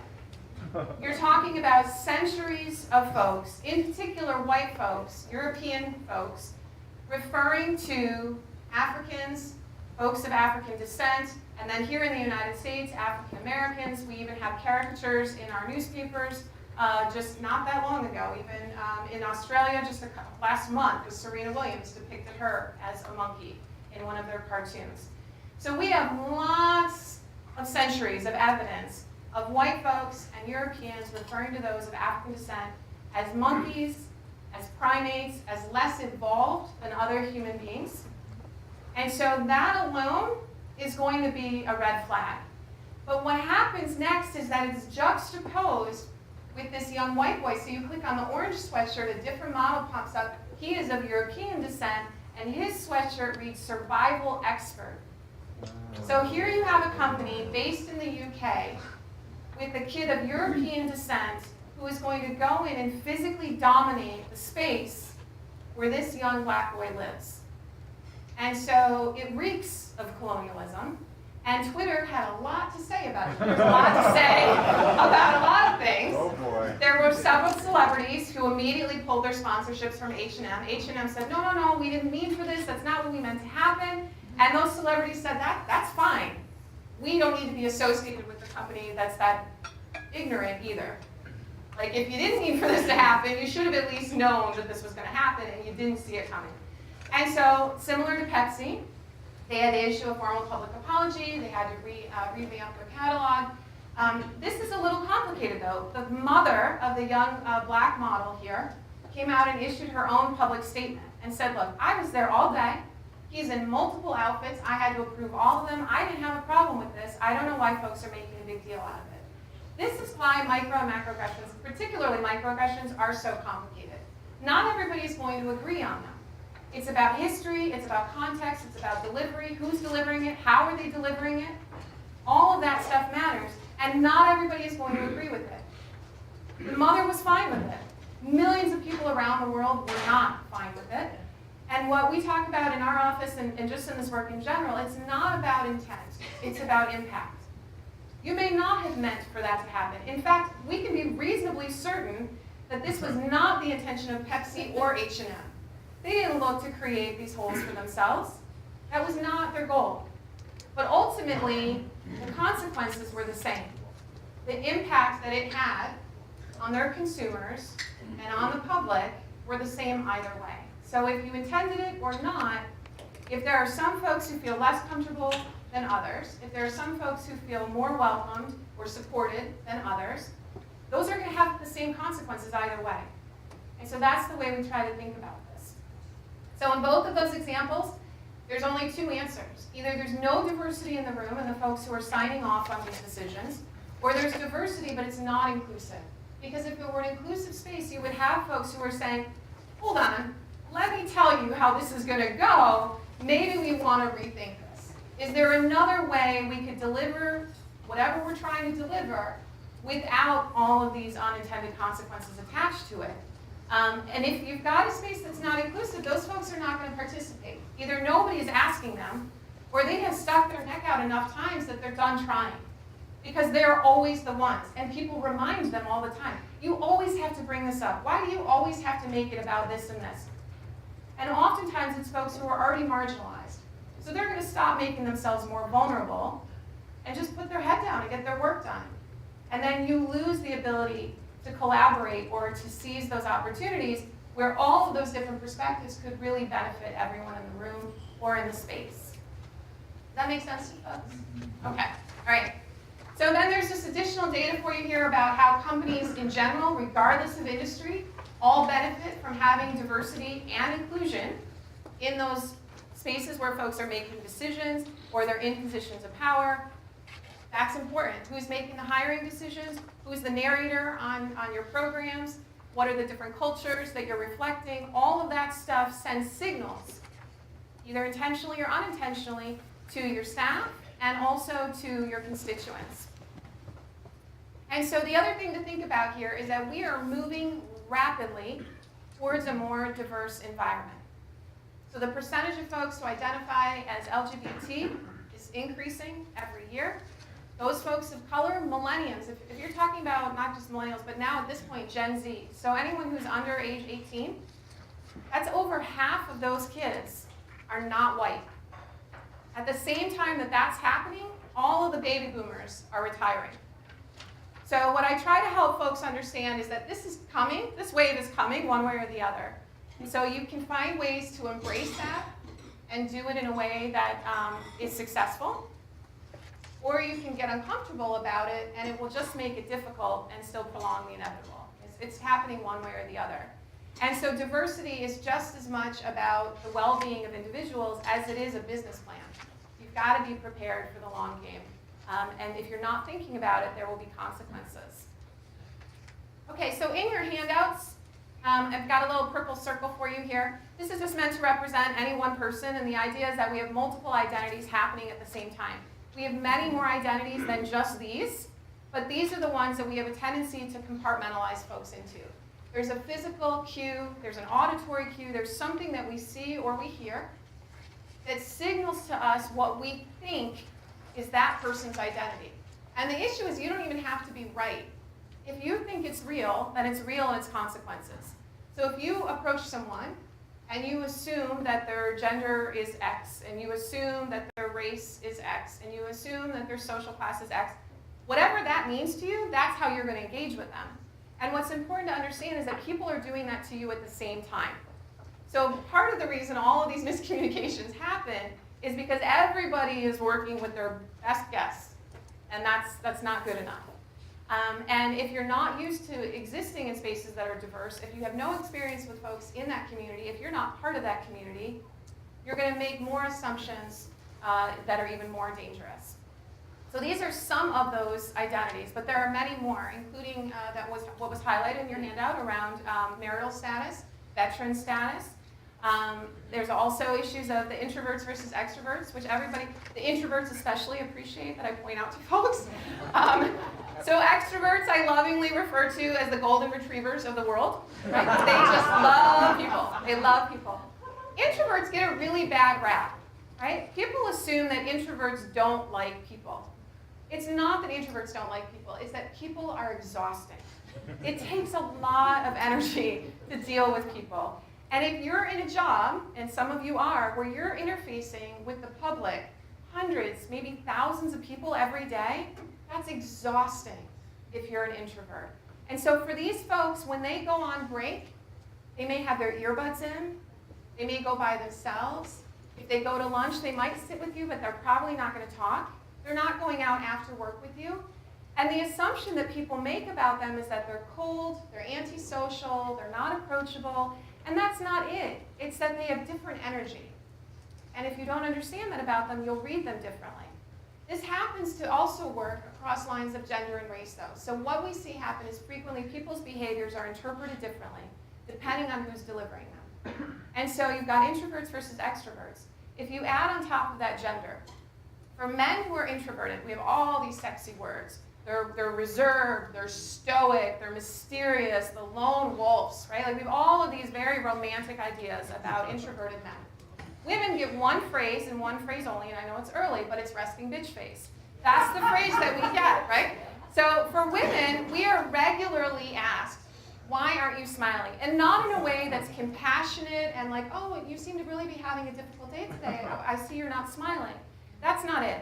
You're talking about centuries of folks, in particular white folks, European folks, referring to Africans, folks of African descent, and then here in the United States, African Americans. We even have caricatures in our newspapers just not that long ago. Even in Australia, just last month, was Serena Williams depicted her as a monkey in one of their cartoons. So we have lots of centuries of evidence of white folks and Europeans referring to those of African descent as monkeys, as primates, as less evolved than other human beings. And so that alone is going to be a red flag. But what happens next is that it's juxtaposed with this young white boy. So you click on the orange sweatshirt, a different model pops up. He is of European descent, and his sweatshirt reads survival expert. So here you have a company based in the UK with a kid of European descent who is going to go in and physically dominate the space where this young black boy lives. And so it reeks of colonialism. And Twitter had a lot to say about it. There's a lot to say about a lot of things. Oh boy. There were several celebrities who immediately pulled their sponsorships from H&M. H&M said, no, we didn't mean for this. That's not what we meant to happen. And those celebrities said, that's fine. We don't need to be associated with the company that's that ignorant either. Like, if you didn't mean for this to happen, you should have at least known that this was going to happen, and you didn't see it coming. And so, similar to Pepsi, they had to issue a formal public apology. They had to revamp their catalog. This is a little complicated, though. The mother of the young black model here came out and issued her own public statement and said, look, I was there all day. He's in multiple outfits. I had to approve all of them. I didn't have a problem with this. I don't know why folks are making a big deal out of it. This is why micro and macroaggressions, particularly microaggressions, are so complicated. Not everybody is going to agree on them. It's about history, it's about context, it's about delivery, who's delivering it, how are they delivering it. All of that stuff matters, and not everybody is going to agree with it. The mother was fine with it. Millions of people around the world were not fine with it. And what we talk about in our office and just in this work in general, it's not about intent, it's about impact. You may not have meant for that to happen. In fact, we can be reasonably certain that this was not the intention of Pepsi or H&M. They didn't look to create these holes for themselves. That was not their goal. But ultimately, the consequences were the same. The impact that it had on their consumers and on the public were the same either way. So if you intended it or not, if there are some folks who feel less comfortable than others, if there are some folks who feel more welcomed or supported than others, those are going to have the same consequences either way. And so that's the way we try to think about this. So in both of those examples, there's only two answers. Either there's no diversity in the room and the folks who are signing off on these decisions, or there's diversity but it's not inclusive. Because if it were an inclusive space, you would have folks who are saying, hold on, let me tell you how this is going to go. Maybe we want to rethink this. Is there another way we could deliver whatever we're trying to deliver without all of these unintended consequences attached to it? And if you've got a space that's not inclusive, those folks are not going to participate. Either nobody is asking them, or they have stuck their neck out enough times that they're done trying. Because they're always the ones, and people remind them all the time. You always have to bring this up. Why do you always have to make it about this and this? And oftentimes it's folks who are already marginalized. So they're going to stop making themselves more vulnerable and just put their head down and get their work done. And then you lose the ability to collaborate or to seize those opportunities where all of those different perspectives could really benefit everyone in the room or in the space. Does that make sense to you folks? Okay, all right. So then there's just additional data for you here about how companies in general, regardless of industry, all benefit from having diversity and inclusion in those spaces where folks are making decisions or they're in positions of power. That's important. Who's making the hiring decisions? Who's the narrator on your programs? What are the different cultures that you're reflecting? All of that stuff sends signals, either intentionally or unintentionally, to your staff and also to your constituents. And so the other thing to think about here is that we are moving rapidly towards a more diverse environment. So the percentage of folks who identify as LGBT is increasing every year. Those folks of color, millennials, if you're talking about not just millennials, but now at this point, Gen Z, so anyone who's under age 18, that's over half of those kids are not white. At the same time that that's happening, all of the baby boomers are retiring. So what I try to help folks understand is that this is coming, this wave is coming one way or the other. And so you can find ways to embrace that and do it in a way that is successful, or you can get uncomfortable about it and it will just make it difficult and still prolong the inevitable. It's happening one way or the other. And so diversity is just as much about the well-being of individuals as it is a business plan. You've got to be prepared for the long game. And if you're not thinking about it, there will be consequences. Okay, so in your handouts, I've got a little purple circle for you here. This is just meant to represent any one person, and the idea is that we have multiple identities happening at the same time. We have many more identities than just these, but these are the ones that we have a tendency to compartmentalize folks into. There's a physical cue, there's an auditory cue, there's something that we see or we hear that signals to us what we think is that person's identity. And the issue is you don't even have to be right. If you think it's real, then it's real in its consequences. So if you approach someone and you assume that their gender is X, and you assume that their race is X, and you assume that their social class is X, whatever that means to you, that's how you're going to engage with them. And what's important to understand is that people are doing that to you at the same time. So part of the reason all of these miscommunications happen is because everybody is working with their best guess, and that's not good enough. And if you're not used to existing in spaces that are diverse, if you have no experience with folks in that community, if you're not part of that community, you're going to make more assumptions that are even more dangerous. So these are some of those identities, but there are many more, including what was highlighted in your handout around marital status, veteran status. There's also issues of the introverts versus extroverts, which the introverts especially appreciate that I point out to folks. So extroverts I lovingly refer to as the golden retrievers of the world. Right? They just love people. They love people. Introverts get a really bad rap. Right? People assume that introverts don't like people. It's not that introverts don't like people, it's that people are exhausting. It takes a lot of energy to deal with people. And if you're in a job, and some of you are, where you're interfacing with the public, hundreds, maybe thousands of people every day, that's exhausting if you're an introvert. And so for these folks, when they go on break, they may have their earbuds in, they may go by themselves. If they go to lunch, they might sit with you, but they're probably not going to talk. They're not going out after work with you. And the assumption that people make about them is that they're cold, they're antisocial, they're not approachable, and that's not it. It's that they have different energy. And if you don't understand that about them, you'll read them differently. This happens to also work across lines of gender and race, though. So what we see happen is frequently people's behaviors are interpreted differently, depending on who's delivering them. And so you've got introverts versus extroverts. If you add on top of that gender, for men who are introverted, we have all these sexy words. They're reserved, they're stoic, they're mysterious, the lone wolves, right? Like we have all of these very romantic ideas about introverted men. Women get one phrase and one phrase only, and I know it's early, but it's resting bitch face. That's the phrase that we get, right? So for women, we are regularly asked, why aren't you smiling? And not in a way that's compassionate and like, oh, you seem to really be having a difficult day today. I see you're not smiling. That's not it.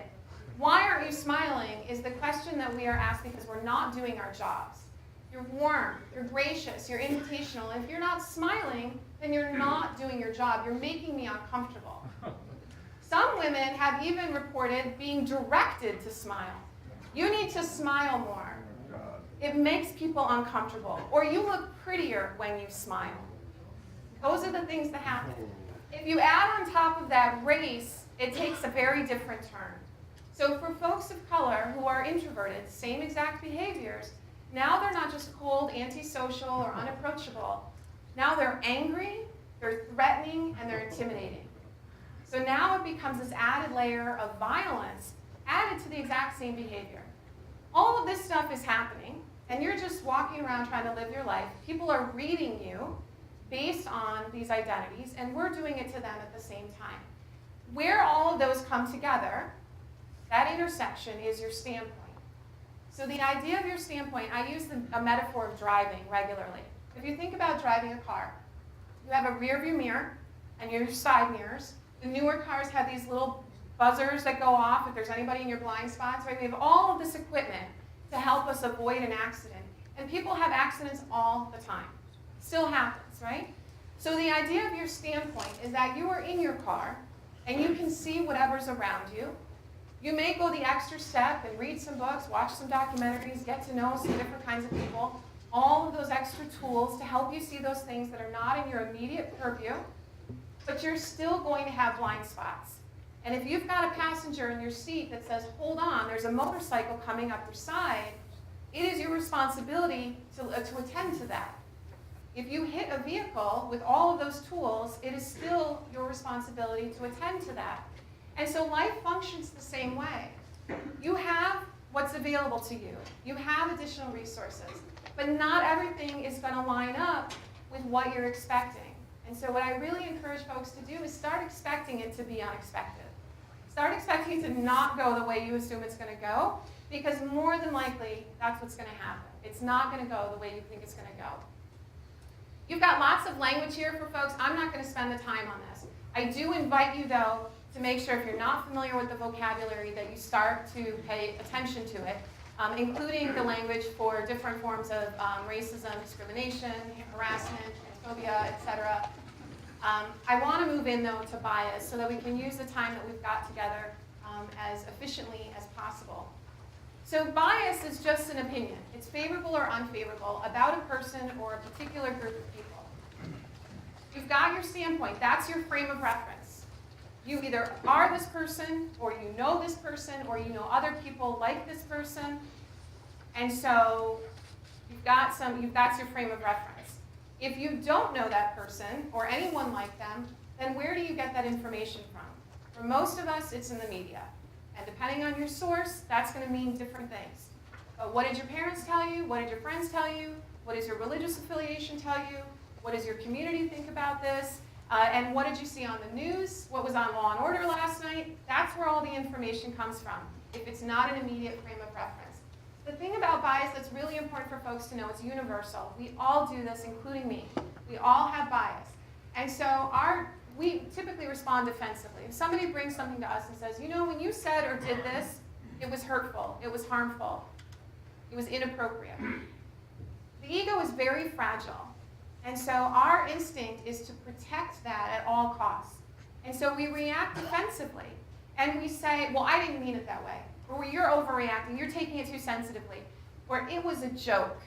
Why aren't you smiling is the question that we are asked because we're not doing our jobs. You're warm, you're gracious, you're invitational. And if you're not smiling, then you're not doing your job. You're making me uncomfortable. Some women have even reported being directed to smile. You need to smile more. It makes people uncomfortable. Or you look prettier when you smile. Those are the things that happen. If you add on top of that race, it takes a very different turn. So for folks of color who are introverted, same exact behaviors, now they're not just cold, antisocial, or unapproachable. Now they're angry, they're threatening, and they're intimidating. So now it becomes this added layer of violence added to the exact same behavior. All of this stuff is happening, and you're just walking around trying to live your life. People are reading you based on these identities, and we're doing it to them at the same time. Where all of those come together, that intersection is your standpoint. So the idea of your standpoint, I use a metaphor of driving regularly. If you think about driving a car, you have a rear view mirror and your side mirrors. The newer cars have these little buzzers that go off if there's anybody in your blind spots, right? We have all of this equipment to help us avoid an accident. And people have accidents all the time. Still happens, right? So the idea of your standpoint is that you are in your car and you can see whatever's around you. You may go the extra step and read some books, watch some documentaries, get to know some different kinds of people, all of those extra tools to help you see those things that are not in your immediate purview, but you're still going to have blind spots. And if you've got a passenger in your seat that says, hold on, there's a motorcycle coming up your side, it is your responsibility to attend to that. If you hit a vehicle with all of those tools, it is still your responsibility to attend to that. And so life functions the same way. You have what's available to you. You have additional resources. But not everything is going to line up with what you're expecting. And so what I really encourage folks to do is start expecting it to be unexpected. Start expecting it to not go the way you assume it's going to go, because more than likely, that's what's going to happen. It's not going to go the way you think it's going to go. You've got lots of language here for folks. I'm not going to spend the time on this. I do invite you, though, to make sure if you're not familiar with the vocabulary that you start to pay attention to it, including the language for different forms of racism, discrimination, harassment, transphobia, etc. I want to move in, though, to bias so that we can use the time that we've got together as efficiently as possible. So bias is just an opinion. It's favorable or unfavorable about a person or a particular group of people. You've got your standpoint. That's your frame of reference. You either are this person, or you know this person, or you know other people like this person. And so you've got your frame of reference. If you don't know that person or anyone like them, then where do you get that information from? For most of us, it's in the media. And depending on your source, that's going to mean different things. But what did your parents tell you? What did your friends tell you? What does your religious affiliation tell you? What does your community think about this? And what did you see on the news? What was on Law and Order last night? That's where all the information comes from, if it's not an immediate frame of reference. The thing about bias that's really important for folks to know, it's universal. We all do this, including me. We all have bias. And so we typically respond defensively. If somebody brings something to us and says, you know, when you said or did this, it was hurtful, it was harmful, it was inappropriate. The ego is very fragile. And so our instinct is to protect that at all costs. And so we react defensively. And we say, well, I didn't mean it that way. Or you're overreacting, you're taking it too sensitively. Or it was a joke.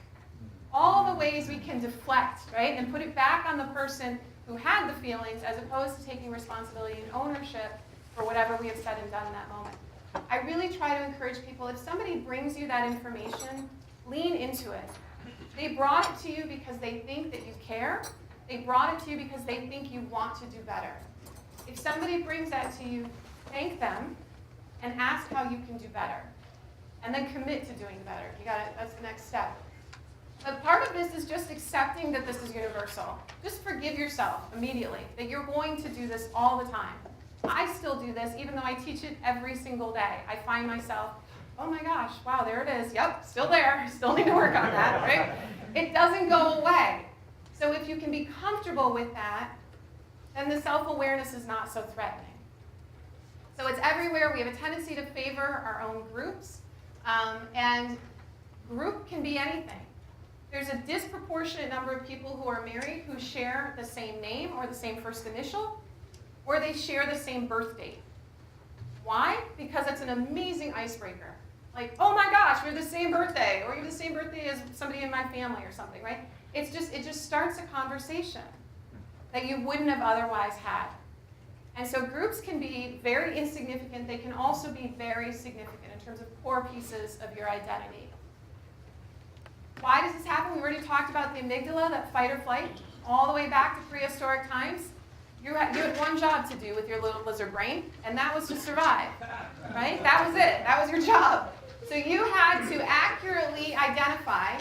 All the ways we can deflect, right? And put it back on the person who had the feelings, as opposed to taking responsibility and ownership for whatever we have said and done in that moment. I really try to encourage people, if somebody brings you that information, lean into it. They brought it to you because they think that you care. They brought it to you because they think you want to do better. If somebody brings that to you, thank them and ask how you can do better. And then commit to doing better. That's the next step. But part of this is just accepting that this is universal. Just forgive yourself immediately that you're going to do this all the time. I still do this, even though I teach it every single day. I find myself, oh my gosh, wow, there it is. Yep, still there. Still need to work on that, right? It doesn't go away. So if you can be comfortable with that, then the self-awareness is not so threatening. So it's everywhere. We have a tendency to favor our own groups. And group can be anything. There's a disproportionate number of people who are married who share the same name or the same first initial, or they share the same birth date. Why? Because it's an amazing icebreaker. Like, oh my gosh, we're the same birthday, or you're the same birthday as somebody in my family or something, right? It just starts a conversation that you wouldn't have otherwise had. And so groups can be very insignificant. They can also be very significant in terms of core pieces of your identity. Why does this happen? We already talked about the amygdala, that fight or flight, all the way back to prehistoric times. You had one job to do with your little lizard brain, and that was to survive, right? That was it. That was your job. So you had to accurately identify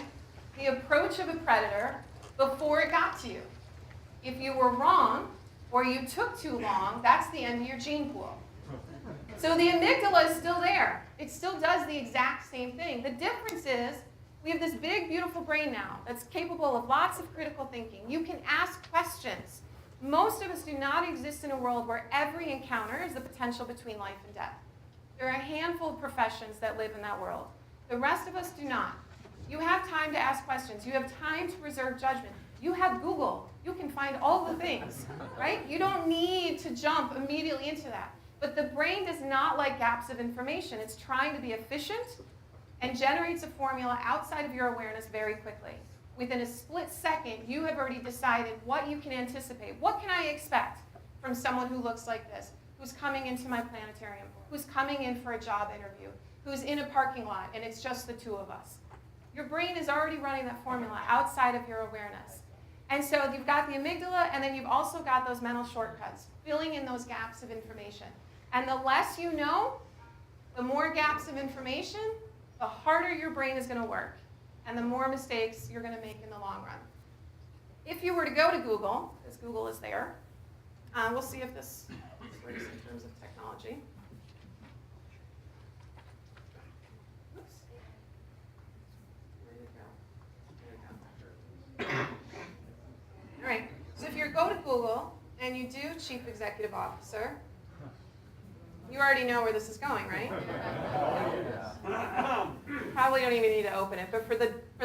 the approach of a predator before it got to you. If you were wrong, or you took too long, that's the end of your gene pool. So the amygdala is still there. It still does the exact same thing. The difference is we have this big, beautiful brain now that's capable of lots of critical thinking. You can ask questions. Most of us do not exist in a world where every encounter is the potential between life and death. There are a handful of professions that live in that world. The rest of us do not. You have time to ask questions. You have time to reserve judgment. You have Google. You can find all the things, right? You don't need to jump immediately into that. But the brain does not like gaps of information. It's trying to be efficient and generates a formula outside of your awareness very quickly. Within a split second, you have already decided what you can anticipate. What can I expect from someone who looks like this, who's coming into my planetarium, who's coming in for a job interview, who's in a parking lot, and it's just the two of us? Your brain is already running that formula outside of your awareness. And so you've got the amygdala, and then you've also got those mental shortcuts, filling in those gaps of information. And the less you know, the more gaps of information, the harder your brain is going to work, and the more mistakes you're going to make in the long run. If you were to go to Google, because Google is there, we'll see if this works in terms of technology. Google and you do Chief Executive Officer, you already know where this is going, right? Probably don't even need to open it, but for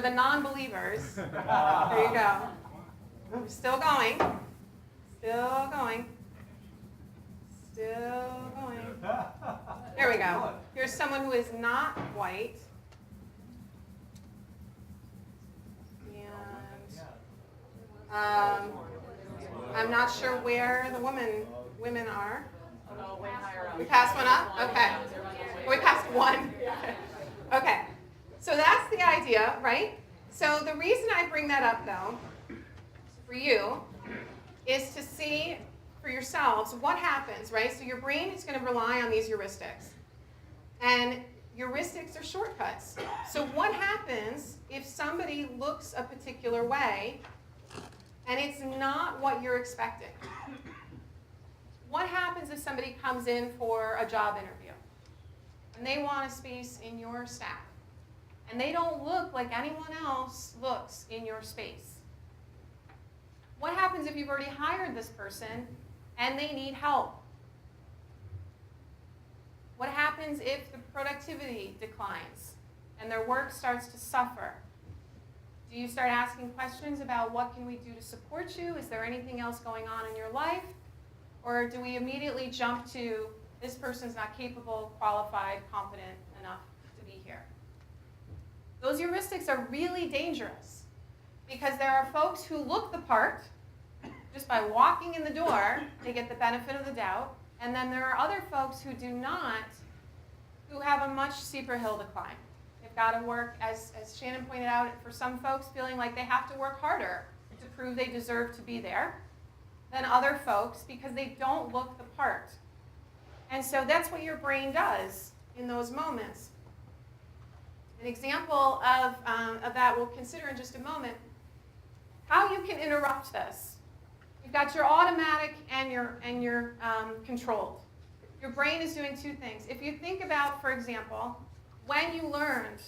the non-believers, there you go. We're still going. Still going. Still going. There we go. Here's someone who is not white. And I'm not sure where the women are. Oh, way higher up. We passed one up? Okay. We passed one. Okay. So that's the idea, right? So the reason I bring that up, though, for you, is to see for yourselves what happens, right? So your brain is going to rely on these heuristics. And heuristics are shortcuts. So what happens if somebody looks a particular way and it's not what you're expecting? What happens if somebody comes in for a job interview and they want a space in your staff and they don't look like anyone else looks in your space? What happens if you've already hired this person and they need help? What happens if the productivity declines and their work starts to suffer? Do you start asking questions about what can we do to support you? Is there anything else going on in your life? Or do we immediately jump to this person's not capable, qualified, competent enough to be here? Those heuristics are really dangerous because there are folks who look the part just by walking in the door, they get the benefit of the doubt, and then there are other folks who do not, who have a much steeper hill to climb. They've got to work, as Shannon pointed out, for some folks feeling like they have to work harder to prove they deserve to be there than other folks because they don't look the part. And so that's what your brain does in those moments. An example of that we'll consider in just a moment, how you can interrupt this. You've got your automatic and your controlled. Your brain is doing two things. If you think about, for example, when you learned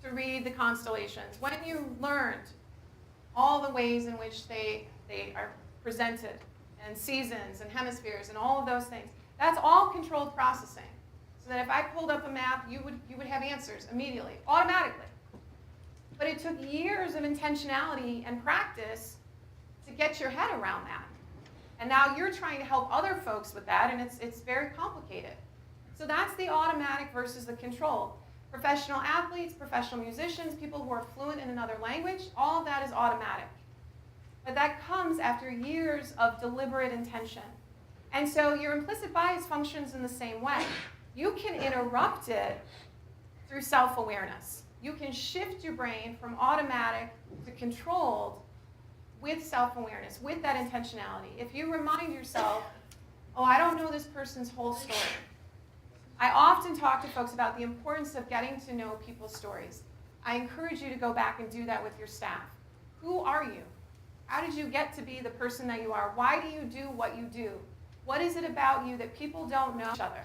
to read the constellations, when you learned all the ways in which they are presented, and seasons and hemispheres and all of those things, that's all controlled processing. So that if I pulled up a map, you would have answers immediately, automatically. But it took years of intentionality and practice to get your head around that. And now you're trying to help other folks with that, and it's very complicated. So that's the automatic versus the controlled. Professional athletes, professional musicians, people who are fluent in another language, all of that is automatic. But that comes after years of deliberate intention. And so your implicit bias functions in the same way. You can interrupt it through self-awareness. You can shift your brain from automatic to controlled with self-awareness, with that intentionality. If you remind yourself, oh, I don't know this person's whole story. I often talk to folks about the importance of getting to know people's stories. I encourage you to go back and do that with your staff. Who are you? How did you get to be the person that you are? Why do you do what you do? What is it about you that people don't know each other?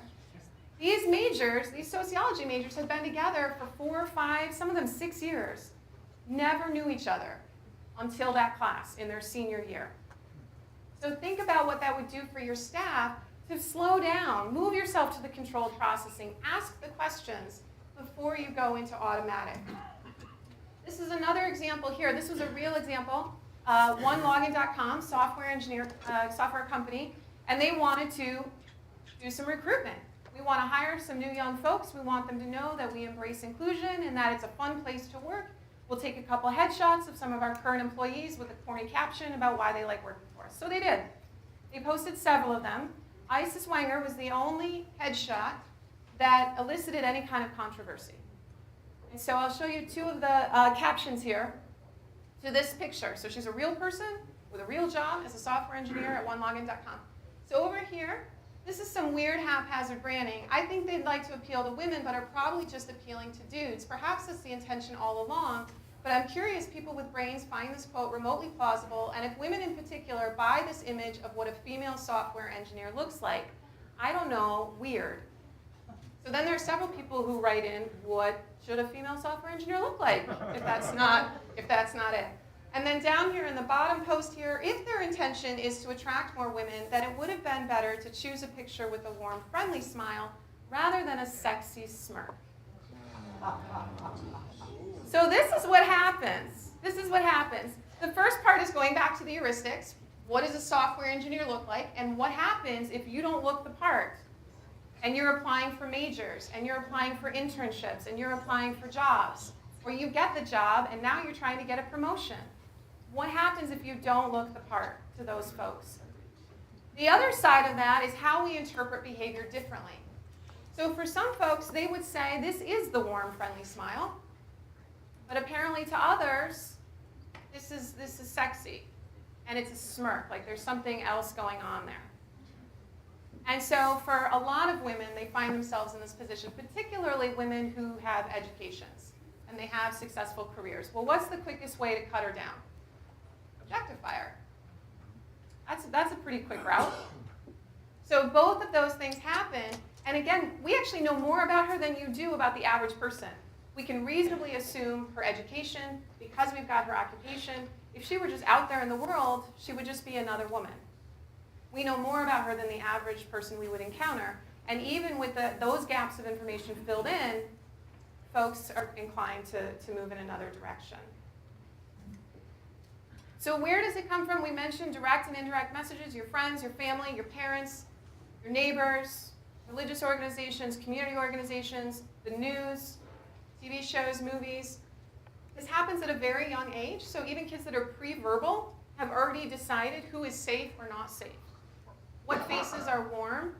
These majors, these sociology majors, have been together for 4 or 5, some of them 6 years. Never knew each other until that class in their senior year. So think about what that would do for your staff to slow down, move yourself to the controlled processing, ask the questions before you go into automatic. This is another example here. This was a real example. OneLogin.com, software company, and they wanted to do some recruitment. We want to hire some new young folks. We want them to know that we embrace inclusion and that it's a fun place to work. We'll take a couple headshots of some of our current employees with a corny caption about why they like working for us. So they did. They posted several of them. Isis Wenger was the only headshot that elicited any kind of controversy. And so I'll show you 2 of the captions here to this picture. So she's a real person with a real job as a software engineer at OneLogin.com. So over here, this is some weird haphazard branding. I think they'd like to appeal to women, but are probably just appealing to dudes. Perhaps that's the intention all along, but I'm curious people with brains find this quote remotely plausible, and if women in particular buy this image of what a female software engineer looks like, I don't know, weird. So then there are several people who write in, what should a female software engineer look like if that's not it? And then down here in the bottom post here, if their intention is to attract more women, then it would have been better to choose a picture with a warm, friendly smile rather than a sexy smirk. So this is what happens. This is what happens. The first part is going back to the heuristics. What does a software engineer look like? And what happens if you don't look the part? And you're applying for majors, and you're applying for internships, and you're applying for jobs. Or you get the job, and now you're trying to get a promotion. What happens if you don't look the part to those folks? The other side of that is how we interpret behavior differently. So for some folks, they would say, this is the warm, friendly smile. But apparently to others, this is sexy. And it's a smirk, like there's something else going on there. And so for a lot of women, they find themselves in this position, particularly women who have educations and they have successful careers. Well, what's the quickest way to cut her down? Objectify her. That's a pretty quick route. So both of those things happen. And again, we actually know more about her than you do about the average person. We can reasonably assume her education, because we've got her occupation. If she were just out there in the world, she would just be another woman. We know more about her than the average person we would encounter. And even with those gaps of information filled in, folks are inclined to move in another direction. So where does it come from? We mentioned direct and indirect messages, your friends, your family, your parents, your neighbors, religious organizations, community organizations, the news, TV shows, movies. This happens at a very young age, so even kids that are pre-verbal have already decided who is safe or not safe. What faces are warm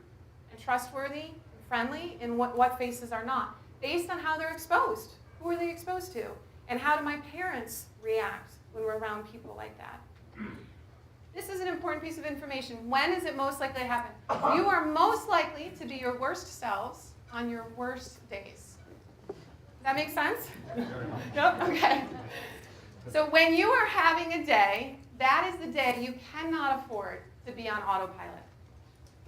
and trustworthy and friendly, and what faces are not, based on how they're exposed. Who are they exposed to? And how do my parents react when we're around people like that? This is an important piece of information. When is it most likely to happen? You are most likely to be your worst selves on your worst days. Does that make sense? Yep, okay. So when you are having a day, that is the day you cannot afford to be on autopilot.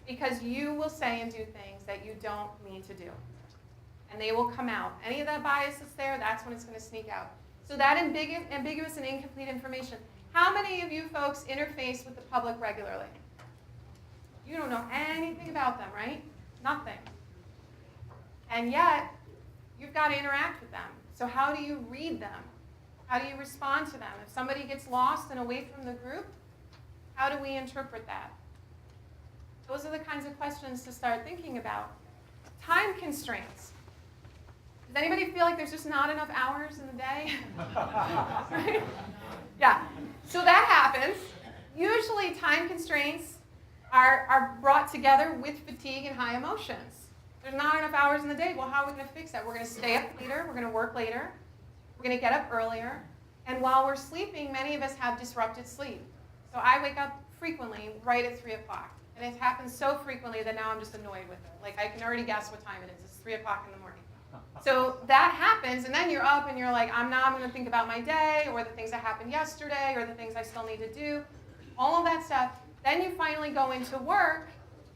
Because you will say and do things that you don't mean to do. And they will come out. Any of that bias that's there, that's when it's going to sneak out. So that ambiguous and incomplete information. How many of you folks interface with the public regularly? You don't know anything about them, right? Nothing. And yet, you've got to interact with them. So how do you read them? How do you respond to them? If somebody gets lost and away from the group, how do we interpret that? Those are the kinds of questions to start thinking about. Time constraints. Does anybody feel like there's just not enough hours in the day? Right? Yeah. So that happens. Usually time constraints are brought together with fatigue and high emotions. There's not enough hours in the day. Well, how are we going to fix that? We're going to stay up later. We're going to work later. We're going to get up earlier. And while we're sleeping, many of us have disrupted sleep. So I wake up frequently right at 3 o'clock. And it happens so frequently that now I'm just annoyed with it. Like, I can already guess what time it is. It's 3 o'clock in the morning. So that happens, and then you're up and you're like, I'm going to think about my day, or the things that happened yesterday, or the things I still need to do, all of that stuff. Then you finally go into work.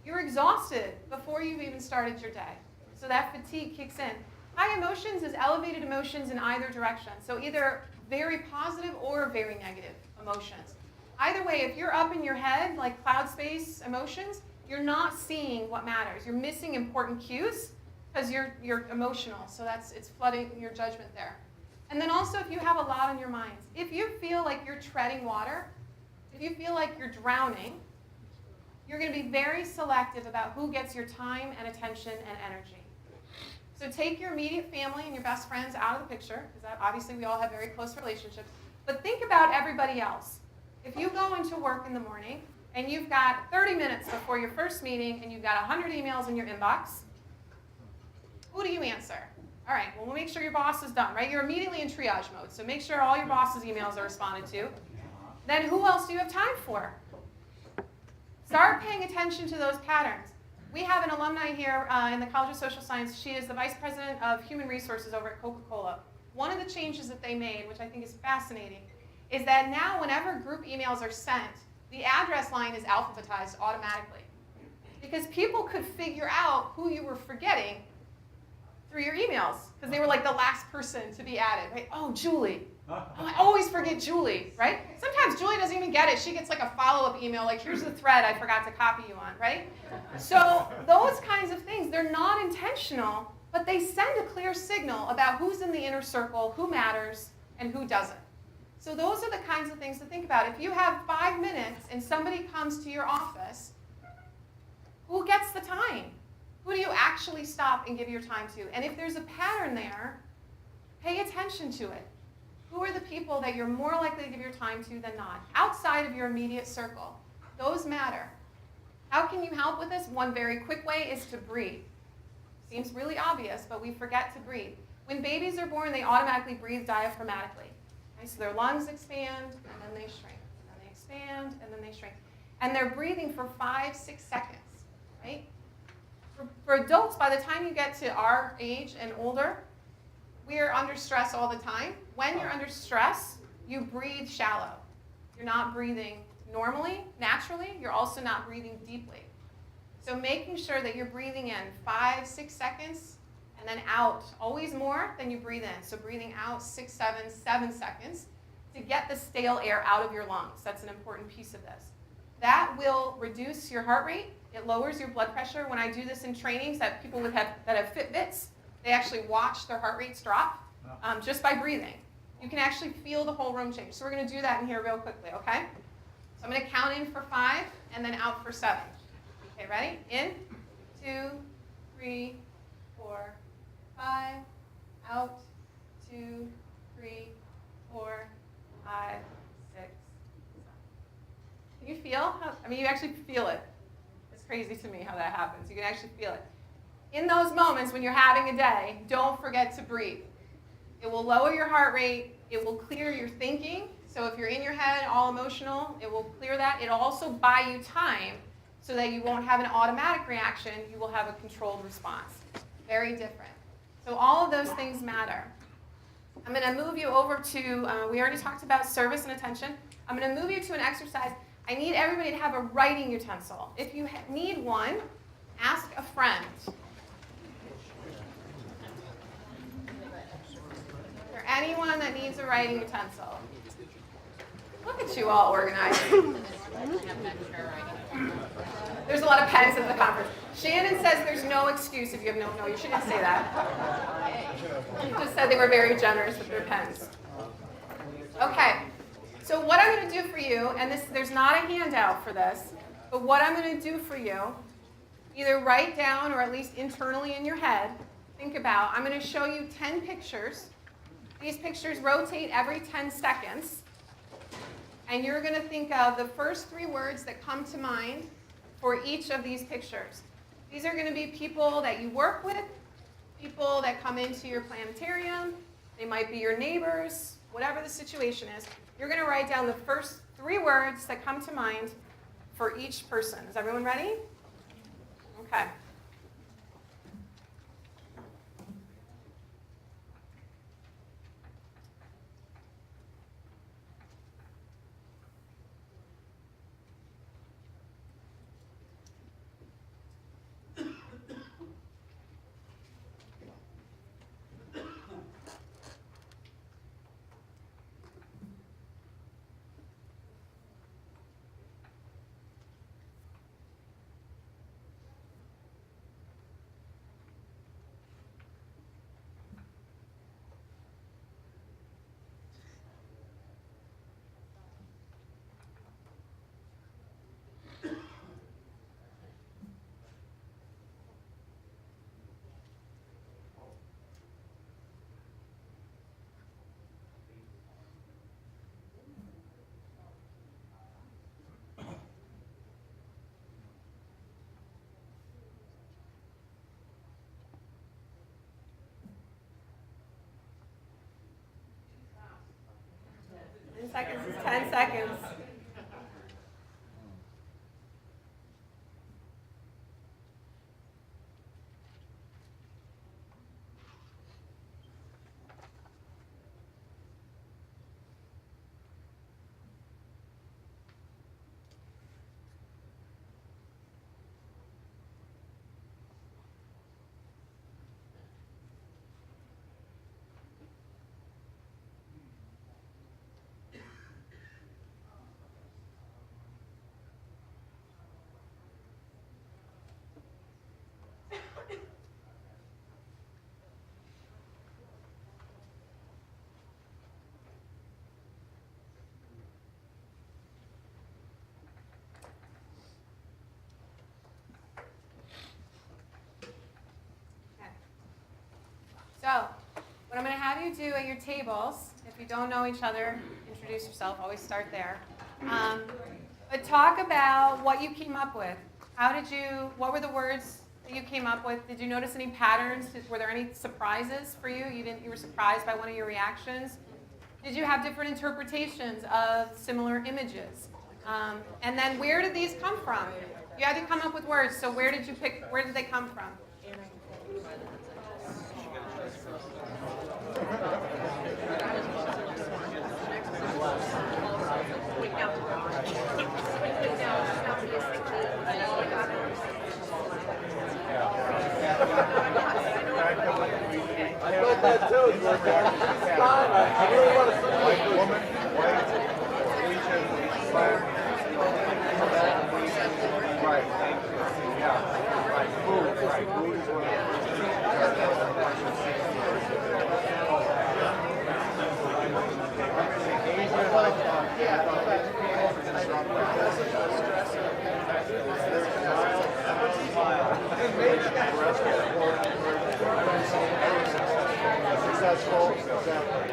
You're exhausted before you've even started your day. So that fatigue kicks in. High emotions is elevated emotions in either direction. So either very positive or very negative emotions. Either way, if you're up in your head, like cloud space emotions, you're not seeing what matters. You're missing important cues because you're emotional. So it's flooding your judgment there. And then also, if you have a lot on your minds, if you feel like you're treading water, if you feel like you're drowning, you're going to be very selective about who gets your time and attention and energy. So take your immediate family and your best friends out of the picture, because obviously we all have very close relationships. But think about everybody else. If you go into work in the morning and you've got 30 minutes before your first meeting and you've got 100 emails in your inbox, who do you answer? All right, well, we'll make sure your boss is done, right? You're immediately in triage mode, so make sure all your boss's emails are responded to. Then who else do you have time for? Start paying attention to those patterns. We have an alumni here in the College of Social Science. She is the Vice President of Human Resources over at Coca-Cola. One of the changes that they made, which I think is fascinating, is that now whenever group emails are sent, the address line is alphabetized automatically. Because people could figure out who you were forgetting through your emails, because they were like the last person to be added, right? Oh, Julie. Oh, I always forget Julie, right? Sometimes Julie doesn't even get it. She gets like a follow-up email, like, here's the thread I forgot to copy you on, right? So those kinds of things, they're not intentional, but they send a clear signal about who's in the inner circle, who matters, and who doesn't. So those are the kinds of things to think about. If you have 5 minutes and somebody comes to your office, who gets the time? Who do you actually stop and give your time to? And if there's a pattern there, pay attention to it. Who are the people that you're more likely to give your time to than not? Outside of your immediate circle. Those matter. How can you help with this? One very quick way is to breathe. Seems really obvious, but we forget to breathe. When babies are born, they automatically breathe diaphragmatically. Okay? So their lungs expand, and then they shrink. And then they expand, and then they shrink. And they're breathing for 5-6 seconds. Right? For adults, by the time you get to our age and older, we are under stress all the time. When you're under stress, you breathe shallow. You're not breathing normally, naturally. You're also not breathing deeply. So making sure that you're breathing in 5-6 seconds and then out always more than you breathe in. So breathing out 6, 7 seconds to get the stale air out of your lungs. That's an important piece of this. That will reduce your heart rate. It lowers your blood pressure. When I do this in trainings that people that have Fitbits, they actually watch their heart rates drop just by breathing. You can actually feel the whole room change. So we're going to do that in here real quickly, okay? So I'm going to count in for 5 and then out for 7. Okay, ready? In, 2, 3, 4, 5. Out, 2, 3, 4, 5, 6, 7. Can you feel how, you actually feel it. It's crazy to me how that happens. You can actually feel it. In those moments when you're having a day, don't forget to breathe. It will lower your heart rate. It will clear your thinking. So if you're in your head, all emotional, it will clear that. It'll also buy you time so that you won't have an automatic reaction. You will have a controlled response. Very different. So all of those things matter. I'm going to move you over to, we already talked about service and attention. I'm going to move you to an exercise. I need everybody to have a writing utensil. If you need one, ask a friend. Is there anyone that needs a writing utensil? Look at you all organized. There's a lot of pens at the conference. Shannon says there's no excuse if you have no, you shouldn't say that. She just said they were very generous with their pens. Okay, so what I'm going to do for you, and there's not a handout for this, but what I'm going to do for you, either write down or at least internally in your head, think about, I'm going to show you 10 pictures. These pictures rotate every 10 seconds. And you're going to think of the first 3 words that come to mind for each of these pictures. These are going to be people that you work with, people that come into your planetarium. They might be your neighbors, whatever the situation is. You're going to write down the first 3 words that come to mind for each person. Is everyone ready? Okay. Seconds is 10 seconds. So, what I'm going to have you do at your tables, if you don't know each other, introduce yourself, always start there. But talk about what you came up with. What were the words that you came up with? Did you notice any patterns? Were there any surprises for you? You were surprised by one of your reactions? Did you have different interpretations of similar images? And then where did these come from? You had to come up with words, so where did they come from? I felt that too. It's like, I really want to see white woman, white, Asian, black, right, yeah, right, food, right, food is what successful, exactly.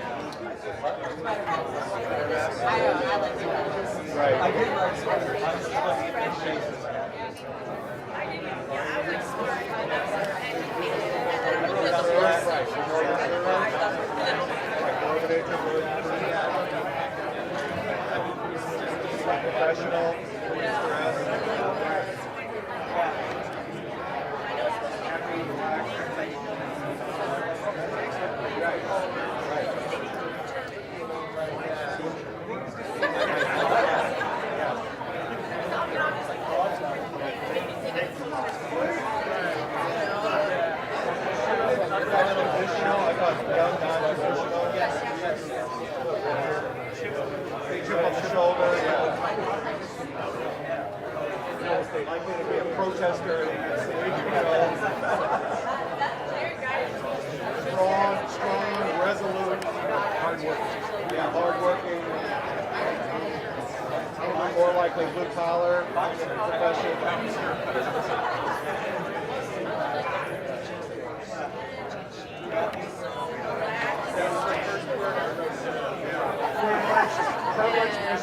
Professional. Likely to be a protester. Strong, resolute, hardworking. Yeah, hardworking. More likely blue collar,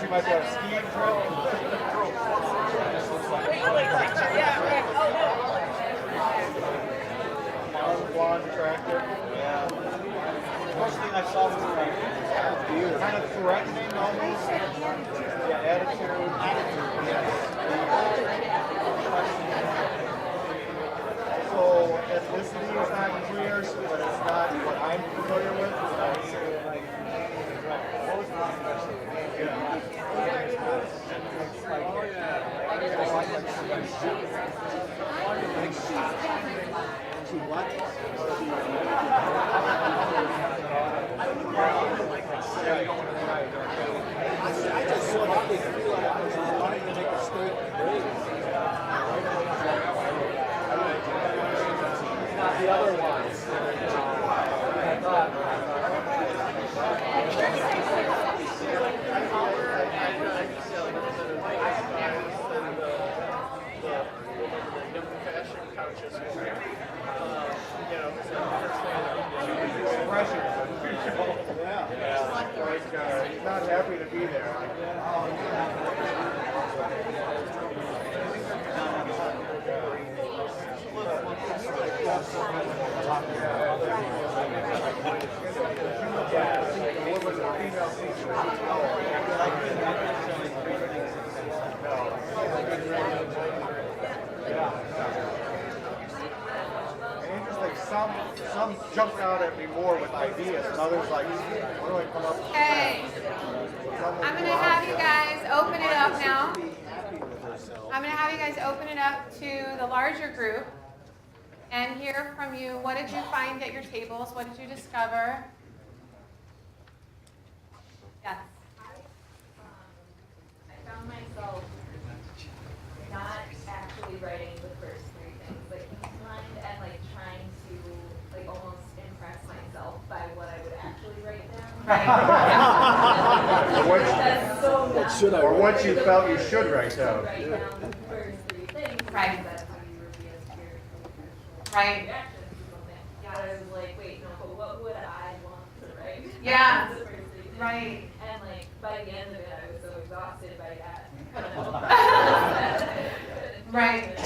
She might have skiing blonde, attractive. Yeah. The first thing I saw was kind of threatening almost. Yeah, attitude. So ethnicity is not clear, but it's not what I'm familiar with. I just saw how they feel like I was wanting to make a statement. Not the other ones. He's not happy to be there. Some jump out at me more with ideas, and others like, what do I come up with? Okay. I'm going to have you guys open it up now. I'm going to have you guys open it up to the larger group and hear from you. What did you find at your tables? What did you discover? Yes. I found myself not actually writing the first three things, like mind and like trying to like almost impress myself by what I would actually write down. Or what you felt you should write down. Write down the first three things. Right. That's how you would be as spiritual. Right. Reactions to something. Yeah. got it, I was like, wait, no, but what would I want to write? Yeah. That's the first thing. Right. And like, by the end of it, I was so exhausted by that. Right.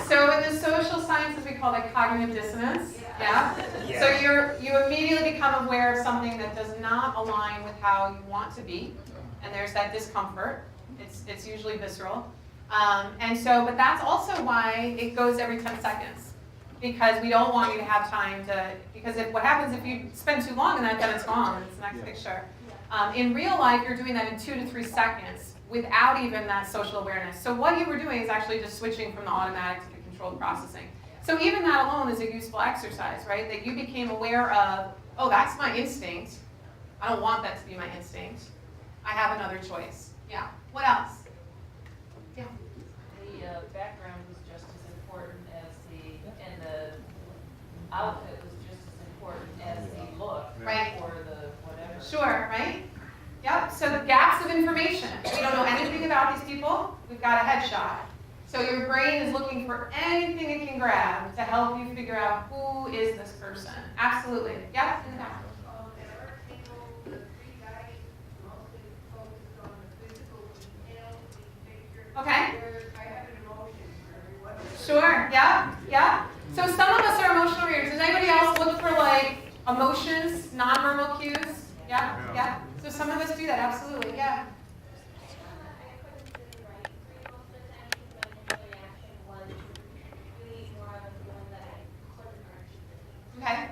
So in the social sciences, we call that cognitive dissonance. Yeah. So you immediately become aware of something that does not align with how you want to be, and there's that discomfort. It's usually visceral. But that's also why it goes every 10 seconds, because we don't want you to have time to. Because what happens if you spend too long in that, then it's gone. It's the next picture. In real life, you're doing that in 2 to 3 seconds without even that social awareness. So what you were doing is actually just switching from the automatic to the controlled processing. So even that alone is a useful exercise, right? That you became aware of, oh, that's my instinct. I don't want that to be my instinct. I have another choice. Yeah. What else? Yeah. The background was just as important as the outfit was just as important as the look Right. or the whatever. Sure, right? Yep, so the gaps of information. We don't know anything about these people. We've got a headshot. So your brain is looking for anything it can grab to help you figure out who is this person. Absolutely. Yep, in the back. There are people, the three guys mostly focused on the physical details, the picture. Okay. Whereas I have an emotion for everyone. Sure, yeah, yeah. So some of us are emotional readers. Does anybody else look for like emotions, nonverbal cues? Yeah, yeah. So some of us do that, absolutely, yeah. Okay.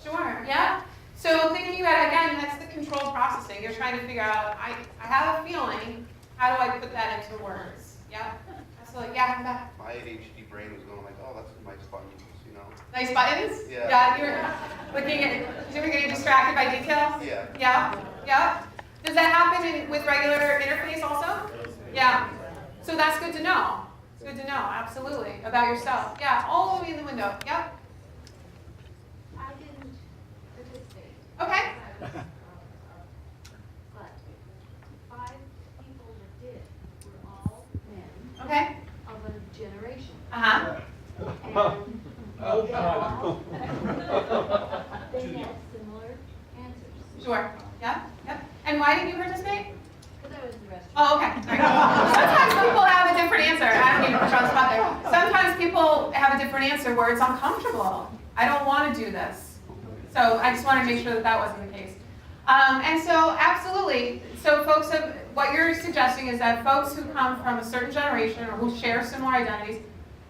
Sure, yeah. So thinking about it again, that's the controlled processing. You're trying to figure out, I have a feeling, how do I put that into words? Yeah, absolutely, yeah, come back. My ADHD brain was going like, oh, that's some nice buttons, you know? Nice buttons? Yeah. You're looking at, you were getting distracted by details? Yeah. Yeah, yeah. Does that happen with regular interface also? Yeah. So that's good to know. It's good to know, absolutely, about yourself. Yeah, all the way in the window. Yep. I didn't participate. Okay. But 5 people that did were all men Okay. of a generation. Uh-huh. And they had similar answers. Sure. Yep. Yep. And why didn't you participate? Because I was in the restroom. Oh, okay. All right. Sometimes people have a different answer. I don't even put you on the spot there. Sometimes people have a different answer where it's uncomfortable. I don't want to do this. So I just want to make sure that that wasn't the case. And so absolutely. So folks have, what you're suggesting is that folks who come from a certain generation or who share similar identities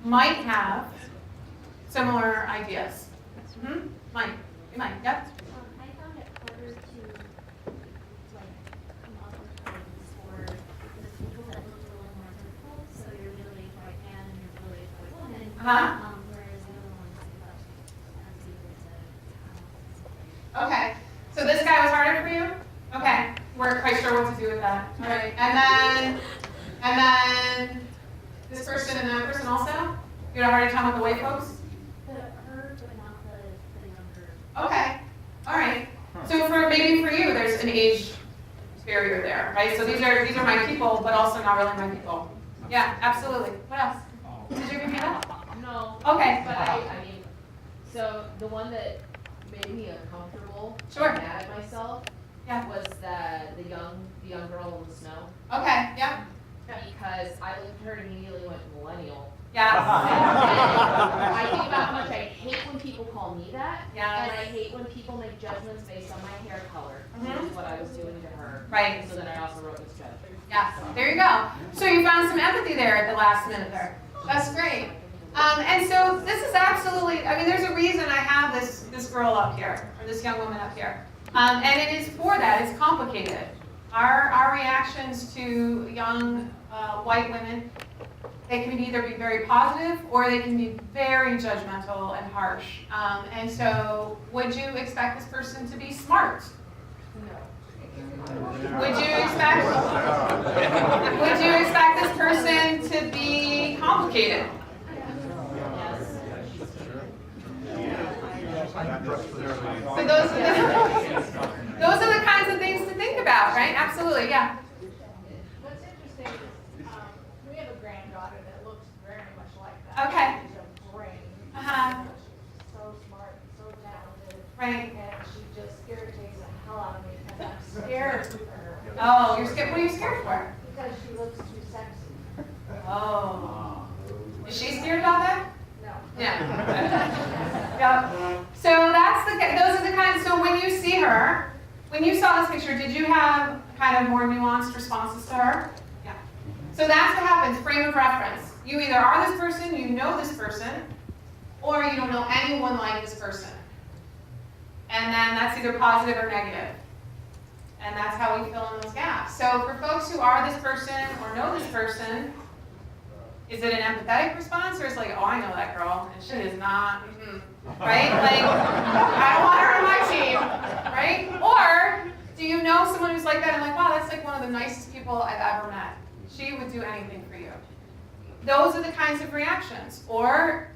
might have similar ideas. Mm-hmm. Might. You might. Yep. I found it harder to like come up with things for the people that look a little more typical. So you're middle-aged white man and you're middle-aged white woman. Uh-huh. Whereas the other ones as able to Okay. So this guy was harder for you? Okay. We're quite sure what to do with that. All right. And then this person and that person also? You had a harder time with the white folks? her, but not the younger. Okay. All right. So maybe for you, there's an age barrier there, right? So these are my people, but also not really my people. Yeah, absolutely. What else? Did you give me that? No. Okay. But I mean, so the one that made me uncomfortable, Sure. and mad at myself, Yeah. was the young girl in the snow. Okay. Yeah. Because I looked at her and immediately went millennial. Yeah. And I think about how much I hate when people call me that. Yes. And I hate when people make judgments based on my hair color, which is what I was doing to her. Right. So then I also wrote this judgment. Yeah, there you go. So you found some empathy there at the last minute there. That's great. And so this is absolutely, I mean, there's a reason I have this girl up here, or this young woman up here. And it is for that, it's complicated. Our reactions to young white women, they can either be very positive or they can be very judgmental and harsh. And so would you expect this person to be smart? Would you expect this person to be complicated? So those are the kinds of things to think about, right? Absolutely, yeah. What's interesting is we have a granddaughter that looks very much like that. Okay. because she looks too sexy. Oh. Is she scared about that? No. Yeah. Yep. So those are the kinds, so when you see her, when you saw this picture, did you have kind of more nuanced responses to her? Yeah. So that's what happens, frame of reference. You either are this person, you know this person, or you don't know anyone like this person. And then that's either positive or negative. And that's how we fill in those gaps. So for folks who are this person or know this person, is it an empathetic response, or is it like, oh, I know that girl, and she is not, right? Like, I don't want her on my team, right? Or do you know someone who's like that and like, wow, that's like one of the nicest people I've ever met. She would do anything for you. Those are the kinds of reactions. Or,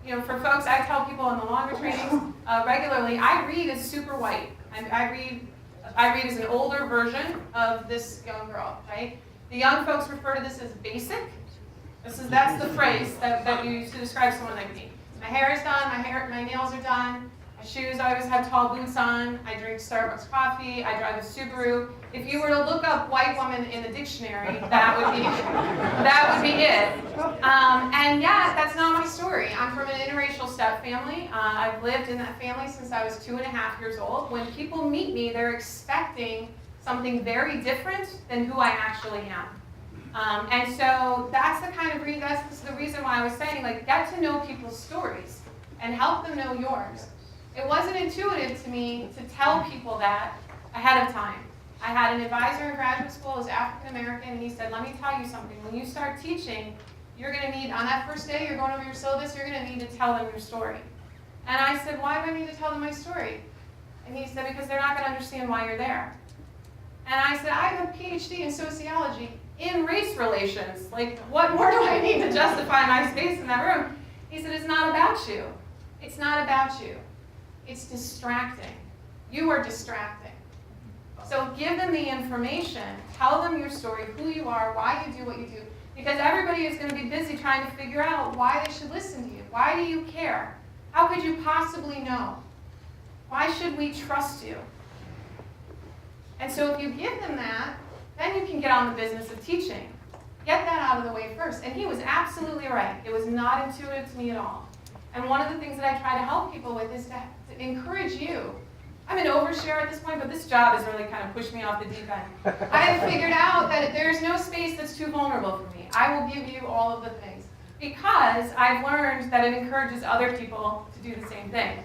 you know, for folks, I tell people in the longer trainings regularly, I read as super white. I read as an older version of this young girl, right? The young folks refer to this as basic. That's the phrase that you use to describe someone like me. My hair is done, my nails are done, my shoes, I always have tall boots on, I drink Starbucks coffee, I drive a Subaru. If you were to look up white woman in the dictionary, that would be it. And yeah, that's not my story. I'm from an interracial step family. I've lived in that family since I was 2.5 years old. When people meet me, they're expecting something very different than who I actually am. And so that's the kind of that's the reason why I was saying, like, get to know people's stories and help them know yours. It wasn't intuitive to me to tell people that ahead of time. I had an advisor in graduate school who was African American, and he said, let me tell you something. When you start teaching, you're going to need, on that first day, you're going over your syllabus, you're going to need to tell them your story. And I said, why do I need to tell them my story? And he said, because they're not going to understand why you're there. And I said, I have a PhD in sociology in race relations. Like, what more do I need to justify my space in that room? He said, it's not about you. It's not about you. It's distracting. You are distracting. So give them the information. Tell them your story, who you are, why you do what you do. Because everybody is going to be busy trying to figure out why they should listen to you. Why do you care? How could you possibly know? Why should we trust you? And so if you give them that, then you can get on the business of teaching. Get that out of the way first. And he was absolutely right. It was not intuitive to me at all. And one of the things that I try to help people with is to encourage you. I'm an overshare at this point, but this job has really kind of pushed me off the deep end. I have figured out that there's no space that's too vulnerable for me. I will give you all of the things. Because I've learned that it encourages other people to do the same thing.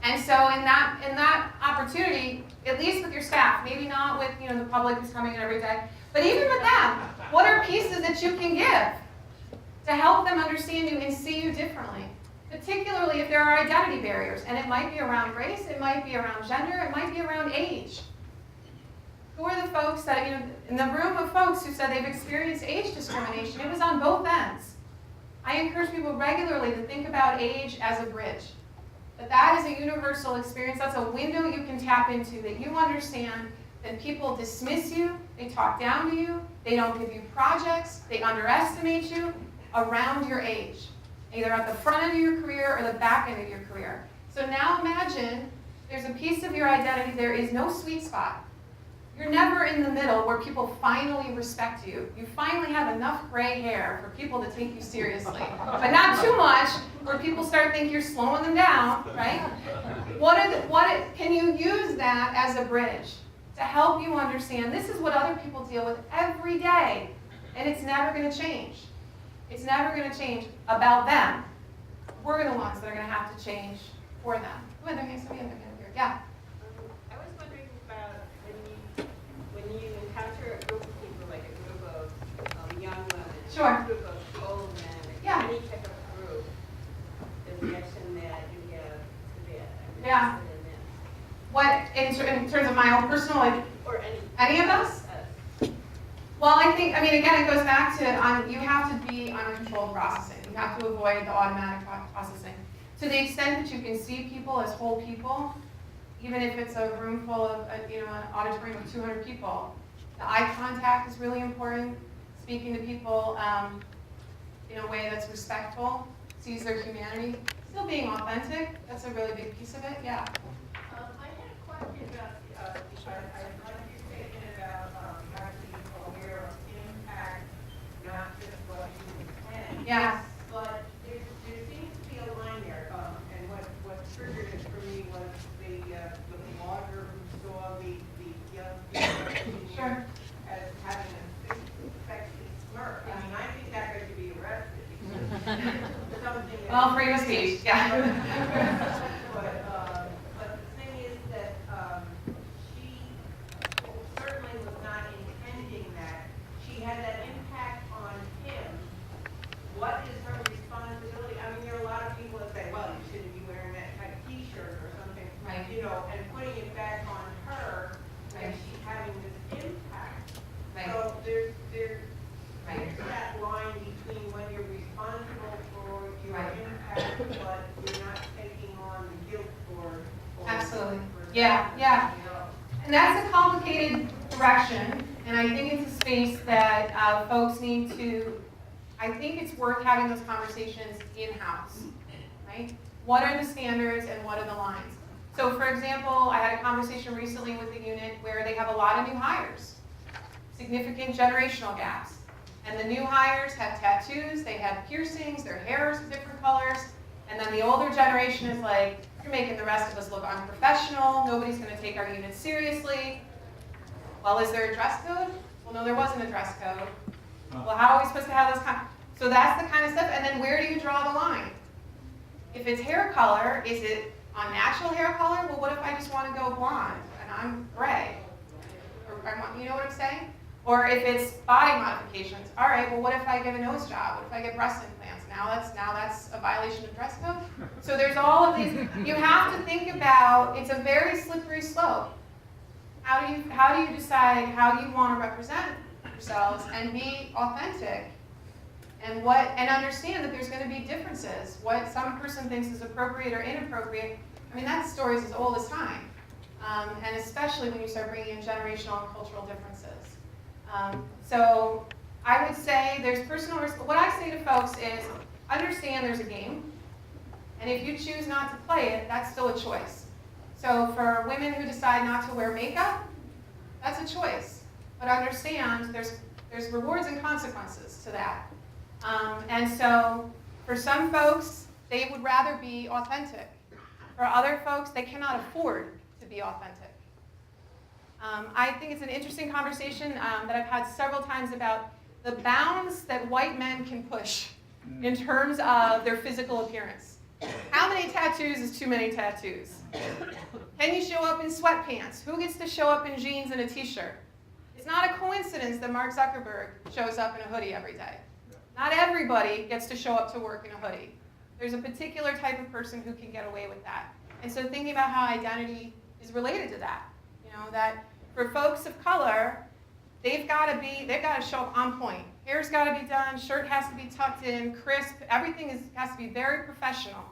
And so in that opportunity, at least with your staff, maybe not with the public who's coming in every day, but even with them, what are pieces that you can give to help them understand you and see you differently? Particularly if there are identity barriers, and it might be around race, it might be around gender, it might be around age. Who are the folks that, in the room of folks who said they've experienced age discrimination, it was on both ends. I encourage people regularly to think about age as a bridge. That is a universal experience. That's a window you can tap into, that you understand that people dismiss you, they talk down to you, they don't give you projects, they underestimate you around your age, either at the front end of your career or the back end of your career. So now imagine there's a piece of your identity, there is no sweet spot. You're never in the middle where people finally respect you. You finally have enough gray hair for people to take you seriously, but not too much where people start thinking you're slowing them down, right? Can you use that as a bridge to help you understand this is what other people deal with every day, and it's never going to change. It's never going to change about them. We're the ones that are going to have to change for them. Somebody other hand here. Yeah. I was wondering about when you encounter a group of people, like a group of young women, Sure. a group of old men, Yeah. any type of group, the reaction that you give to that. I'm Yeah. interested in that. What, in terms of my own personal, like, Or any of us? Well, again, it goes back to you have to be on controlled processing. You have to avoid the automatic processing. To the extent that you can see people as whole people, even if it's a room full of, an auditorium of 200 people, the eye contact is really important. Speaking to people in a way that's respectful, sees their humanity, still being authentic. That's a really big piece of it. Yeah. I had a question about, I like your statement about having people aware of Yeah. But there seems to be a line there, and what triggered it for me was the blogger who saw the young people Sure. as having a sexy smirk. I mean, I think that guy should be arrested. Because something. Well, freedom of speech, yeah. But the thing is that she certainly was not intending that. She had that impact on him. What is her responsibility? I mean, there are a lot of people that say, well, you shouldn't be wearing that type of T-shirt or something, Right. you know, and putting it back on her, and she's having this impact. Right. So there's that line between when you're responsible for your Right. impact, but you're not taking on the guilt for Absolutely. for Yeah, that, yeah. you know. And that's a complicated direction, and I think it's a space that folks need to, I think it's worth having those conversations in-house, right? What are the standards and what are the lines? So for example, I had a conversation recently with a unit where they have a lot of new hires, significant generational gaps. And the new hires have tattoos, they have piercings, their hair is different colors, and then the older generation is like, you're making the rest of us look unprofessional, nobody's gonna take our unit seriously. Well, is there a dress code? Well, no, there wasn't a dress code. Well, how are we supposed to have those so that's the kind of stuff, and then where do you draw the line? If it's hair color, is it on natural hair color? Well, what if I just want to go blonde and I'm gray? Or you know what I'm saying? Or if it's body modifications, all right, well, what if I get a nose job? What if I get breast implants? Now that's a violation of dress code? So there's all of these, you have to think about, it's a very slippery slope. How do you decide how you want to represent yourselves and be authentic? And understand that there's going to be differences. What some person thinks is appropriate or inappropriate, I mean, that story's as old as time. And especially when you start bringing in generational and cultural differences. So I would say there's personal risk. What I say to folks is, understand there's a game. And if you choose not to play it, that's still a choice. So for women who decide not to wear makeup, that's a choice. But understand there's rewards and consequences to that. And so for some folks, they would rather be authentic. For other folks, they cannot afford to be authentic. I think it's an interesting conversation that I've had several times about the bounds that white men can push in terms of their physical appearance. How many tattoos is too many tattoos? Can you show up in sweatpants? Who gets to show up in jeans and a t-shirt? It's not a coincidence that Mark Zuckerberg shows up in a hoodie every day. Not everybody gets to show up to work in a hoodie. There's a particular type of person who can get away with that. And so thinking about how identity is related to that, you know, that for folks of color, they've got to show up on point. Hair's got to be done, shirt has to be tucked in, crisp, everything has to be very professional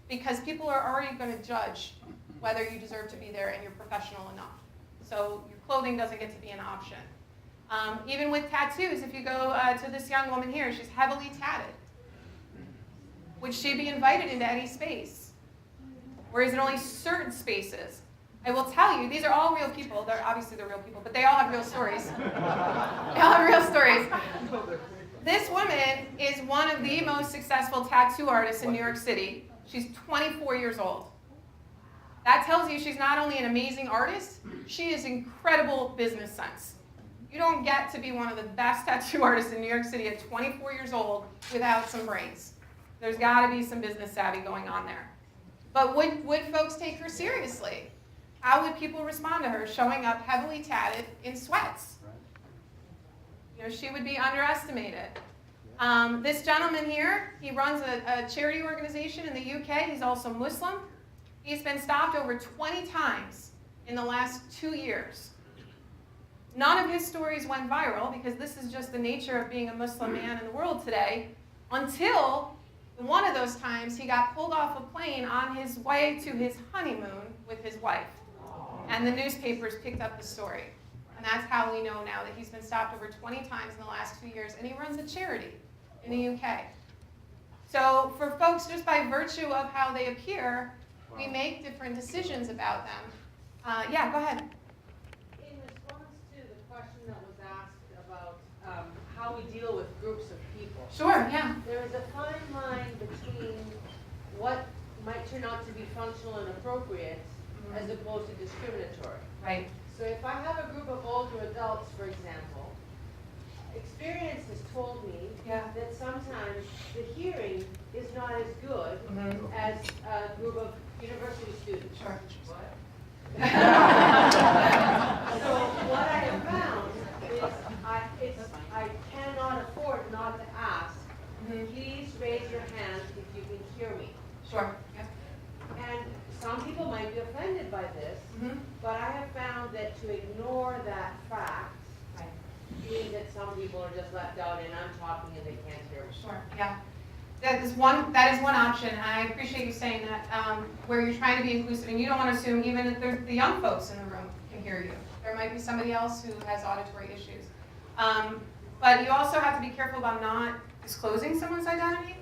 because people are already going to judge whether you deserve to be there and you're professional enough. So your clothing doesn't get to be an option. Even with tattoos, if you go to this young woman here, she's heavily tatted. Would she be invited into any space? Or is it only certain spaces? I will tell you, these are all real people. Obviously they're real people, but they all have real stories. They all have real stories. This woman is one of the most successful tattoo artists in New York City. She's 24 years old. That tells you she's not only an amazing artist, she has incredible business sense. You don't get to be one of the best tattoo artists in New York City at 24 years old without some brains. There's got to be some business savvy going on there. But would folks take her seriously? How would people respond to her showing up heavily tatted in sweats? You know, she would be underestimated. This gentleman here, he runs a charity organization in the UK. He's also Muslim. He's been stopped over 20 times in the last 2 years. None of his stories went viral because this is just the nature of being a Muslim man in the world today, until one of those times he got pulled off a plane on his way to his honeymoon with his wife. And the newspapers picked up the story. And that's how we know now that he's been stopped over 20 times in the last 2 years, and he runs a charity in the UK. So for folks, just by virtue of how they appear, we make different decisions about them. Yeah, go ahead. In response to the question that was asked about how how we deal with groups of people. Sure, yeah. There is a fine line between what might turn out to be functional and appropriate as opposed to discriminatory. Right. So if I have a group of older adults, for example, experience has told me that sometimes the hearing is not as good as a group of university students. Sure. What? So what I have found is I cannot afford not to ask, please raise your hand if you can hear me. Sure. Yeah. And some people might be offended by this, but I have found that to ignore that fact means that some people are just left out and I'm talking and they can't hear me. Sure. Yeah. That is one option, and I appreciate you saying that, where you're trying to be inclusive, and you don't want to assume even if the young folks in the room can hear you. There might be somebody else who has auditory issues. But you also have to be careful about not disclosing someone's identity.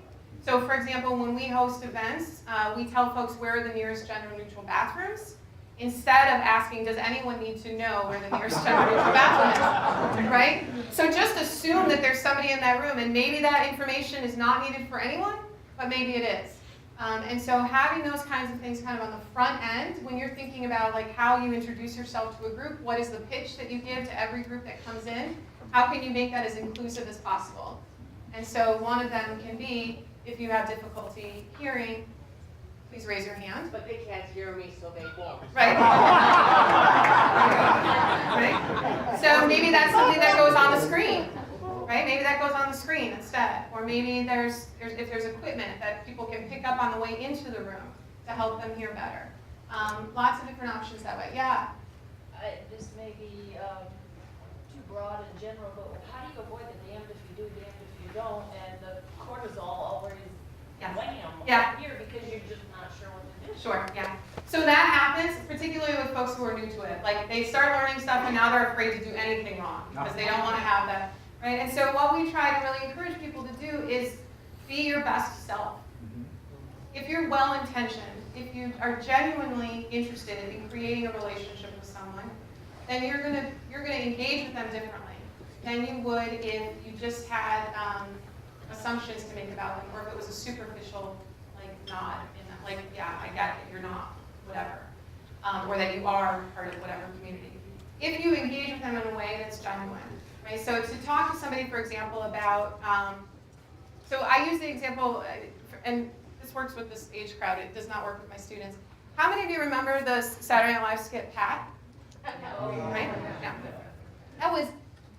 So for example, when we host events, we tell folks where are the nearest gender-neutral bathrooms, instead of asking, does anyone need to know where the nearest gender-neutral bathroom is, right? So just assume that there's somebody in that room, and maybe that information is not needed for anyone, but maybe it is. And so having those kinds of things kind of on the front end, when you're thinking about like how you introduce yourself to a group, what is the pitch that you give to every group that comes in, how can you make that as inclusive as possible? And so one of them can be, if you have difficulty hearing, please raise your hand. But they can't hear me, so they won't. Right. Right? So maybe that's something that goes on the screen. Right? Maybe that goes on the screen instead. Or maybe if there's equipment that people can pick up on the way into the room to help them hear better. Lots of different options that way. Yeah. This may be too broad and general, but how do you avoid the damned if you do, damned if you don't, and the cortisol always wham here because you're just not sure what to do? Sure, yeah. So that happens, particularly with folks who are new to it. Like they start learning stuff and now they're afraid to do anything wrong because they don't want to have that, right? And so what we try to really encourage people to do is be your best self. If you're well-intentioned, if you are genuinely interested in creating a relationship with someone, then you're gonna engage with them differently than you would if you just had assumptions to make about them, or if it was a superficial like nod in that, like, yeah, I get it, you're not, whatever, or that you are part of whatever community. If you engage with them in a way that's genuine, right? So to talk to somebody, for example, about, so I use the example, and this works with this age crowd, it does not work with my students. How many of you remember the Saturday Night Live skit, Pat? Right? Yeah. That was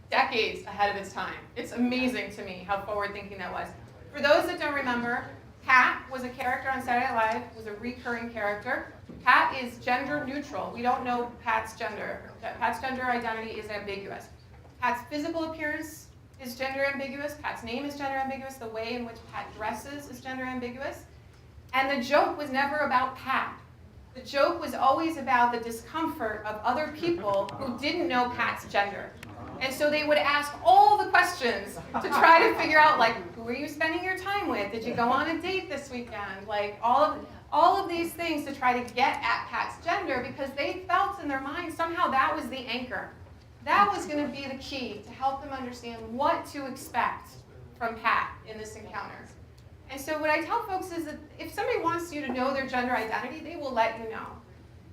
decades ahead of its time. It's amazing to me how forward-thinking that was. For those that don't remember, Pat was a character on Saturday Night Live, was a recurring character. Pat is gender neutral. We don't know Pat's gender. Pat's gender identity is ambiguous. Pat's physical appearance is gender ambiguous. Pat's name is gender ambiguous. The way in which Pat dresses is gender ambiguous. And the joke was never about Pat. The joke was always about the discomfort of other people who didn't know Pat's gender. And so they would ask all the questions to try to figure out, like, who are you spending your time with? Did you go on a date this weekend? Like, all of these things to try to get at Pat's gender, because they felt in their mind somehow that was the anchor. That was going to be the key to help them understand what to expect from Pat in this encounter. And so what I tell folks is that if somebody wants you to know their gender identity, they will let you know.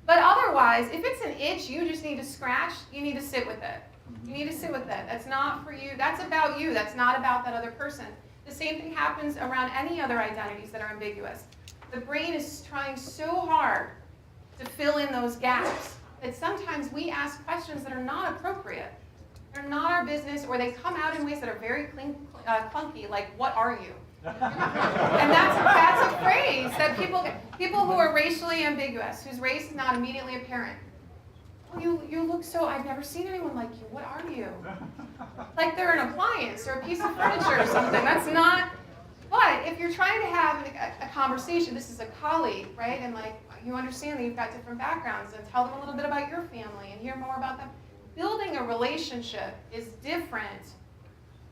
But otherwise, if it's an itch you just need to scratch, you need to sit with it. You need to sit with it. That's not for you. That's about you. That's not about that other person. The same thing happens around any other identities that are ambiguous. The brain is trying so hard to fill in those gaps that sometimes we ask questions that are not appropriate. They're not our business, or they come out in ways that are very clunky, like, what are you? And that's a phrase that people who are racially ambiguous, whose race is not immediately apparent. Oh, you look so, I've never seen anyone like you. What are you? Like they're an appliance or a piece of furniture or something. That's not, but if you're trying to have a conversation, this is a colleague, right? And like, you understand that you've got different backgrounds, and tell them a little bit about your family and hear more about them. Building a relationship is different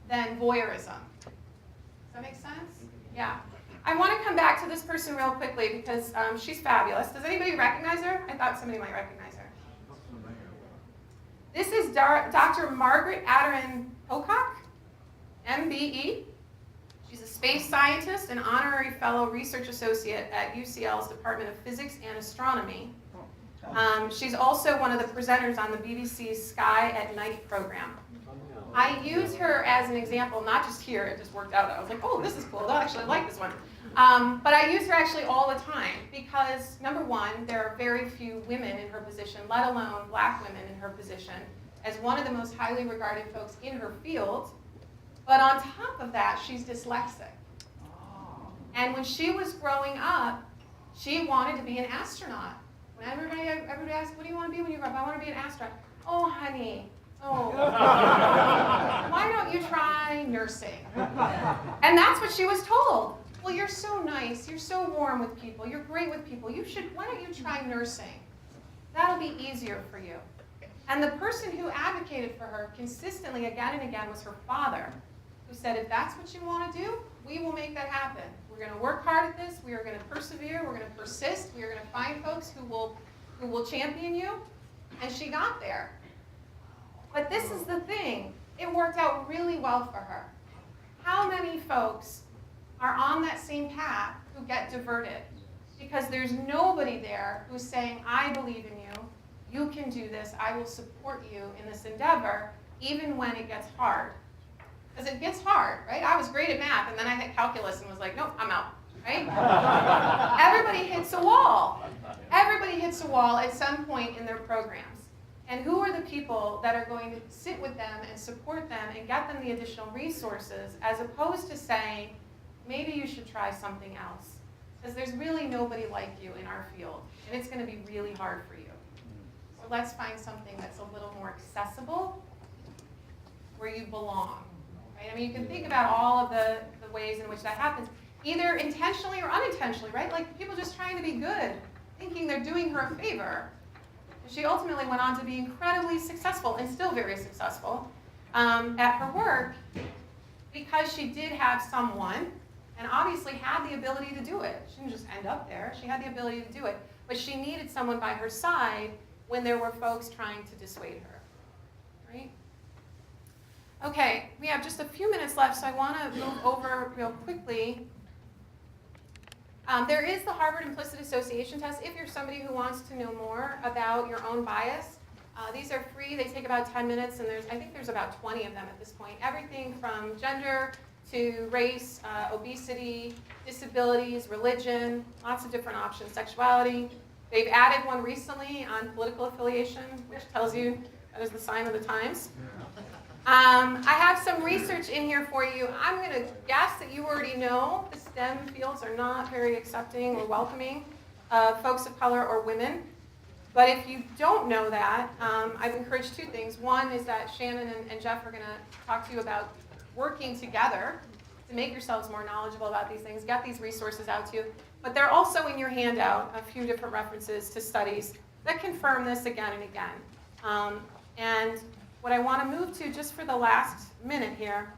than voyeurism. Does that make sense? Yeah. I want to come back to this person real quickly because she's fabulous. Does anybody recognize her? I thought somebody might recognize her. This is Dr. Margaret Adderin Pocock. MBE. She's a space scientist and honorary fellow research associate at UCL's Department of Physics and Astronomy. She's also one of the presenters on the BBC's Sky at Night program. I use her as an example, not just here, it just worked out. I was like, oh, this is cool, I actually like this one. But I use her actually all the time because, number one, there are very few women in her position, let alone black women in her position, as one of the most highly regarded folks in her field. But on top of that, she's dyslexic. And when she was growing up, she wanted to be an astronaut. When everybody asks, what do you want to be when you grow up? I want to be an astronaut. Oh, honey. Oh. Why don't you try nursing? And that's what she was told. Well, you're so nice. You're so warm with people. You're great with people. Why don't you try nursing? That'll be easier for you. And the person who advocated for her consistently again and again was her father, who said, if that's what you want to do, we will make that happen. We're going to work hard at this. We are going to persevere. We're going to persist. We are going to find folks who will champion you. And she got there. But this is the thing. It worked out really well for her. How many folks are on that same path who get diverted? Because there's nobody there who's saying, I believe in you. You can do this. I will support you in this endeavor, even when it gets hard. Because it gets hard, right? I was great at math, and then I hit calculus and was like, nope, I'm out, right? Everybody hits a wall. Everybody hits a wall at some point in their programs. And who are the people that are going to sit with them and support them and get them the additional resources, as opposed to saying, maybe you should try something else? Because there's really nobody like you in our field, and it's going to be really hard for you. So let's find something that's a little more accessible, where you belong. Right? I mean, you can think about all of the ways in which that happens, either intentionally or unintentionally, right? Like people just trying to be good, thinking they're doing her a favor. And she ultimately went on to be incredibly successful, and still very successful, at her work, because she did have someone, and obviously had the ability to do it. She didn't just end up there. She had the ability to do it. But she needed someone by her side when there were folks trying to dissuade her, right? Okay, we have just a few minutes left, so I want to move over real quickly. There is the Harvard Implicit Association Test if you're somebody who wants to know more about your own bias. These are free. They take about 10 minutes, and I think there's about 20 of them at this point. Everything from gender to race, obesity, disabilities, religion, lots of different options, sexuality. They've added one recently on political affiliation, which tells you that is the sign of the times. I have some research in here for you. I'm going to guess that you already know the STEM fields are not very accepting or welcoming of folks of color or women. But if you don't know that, I've encouraged two things. One is that Shannon and Jeff are going to talk to you about working together to make yourselves more knowledgeable about these things, get these resources out to you. But they're also in your handout, a few different references to studies that confirm this again and again. And what I want to move to just for the last minute here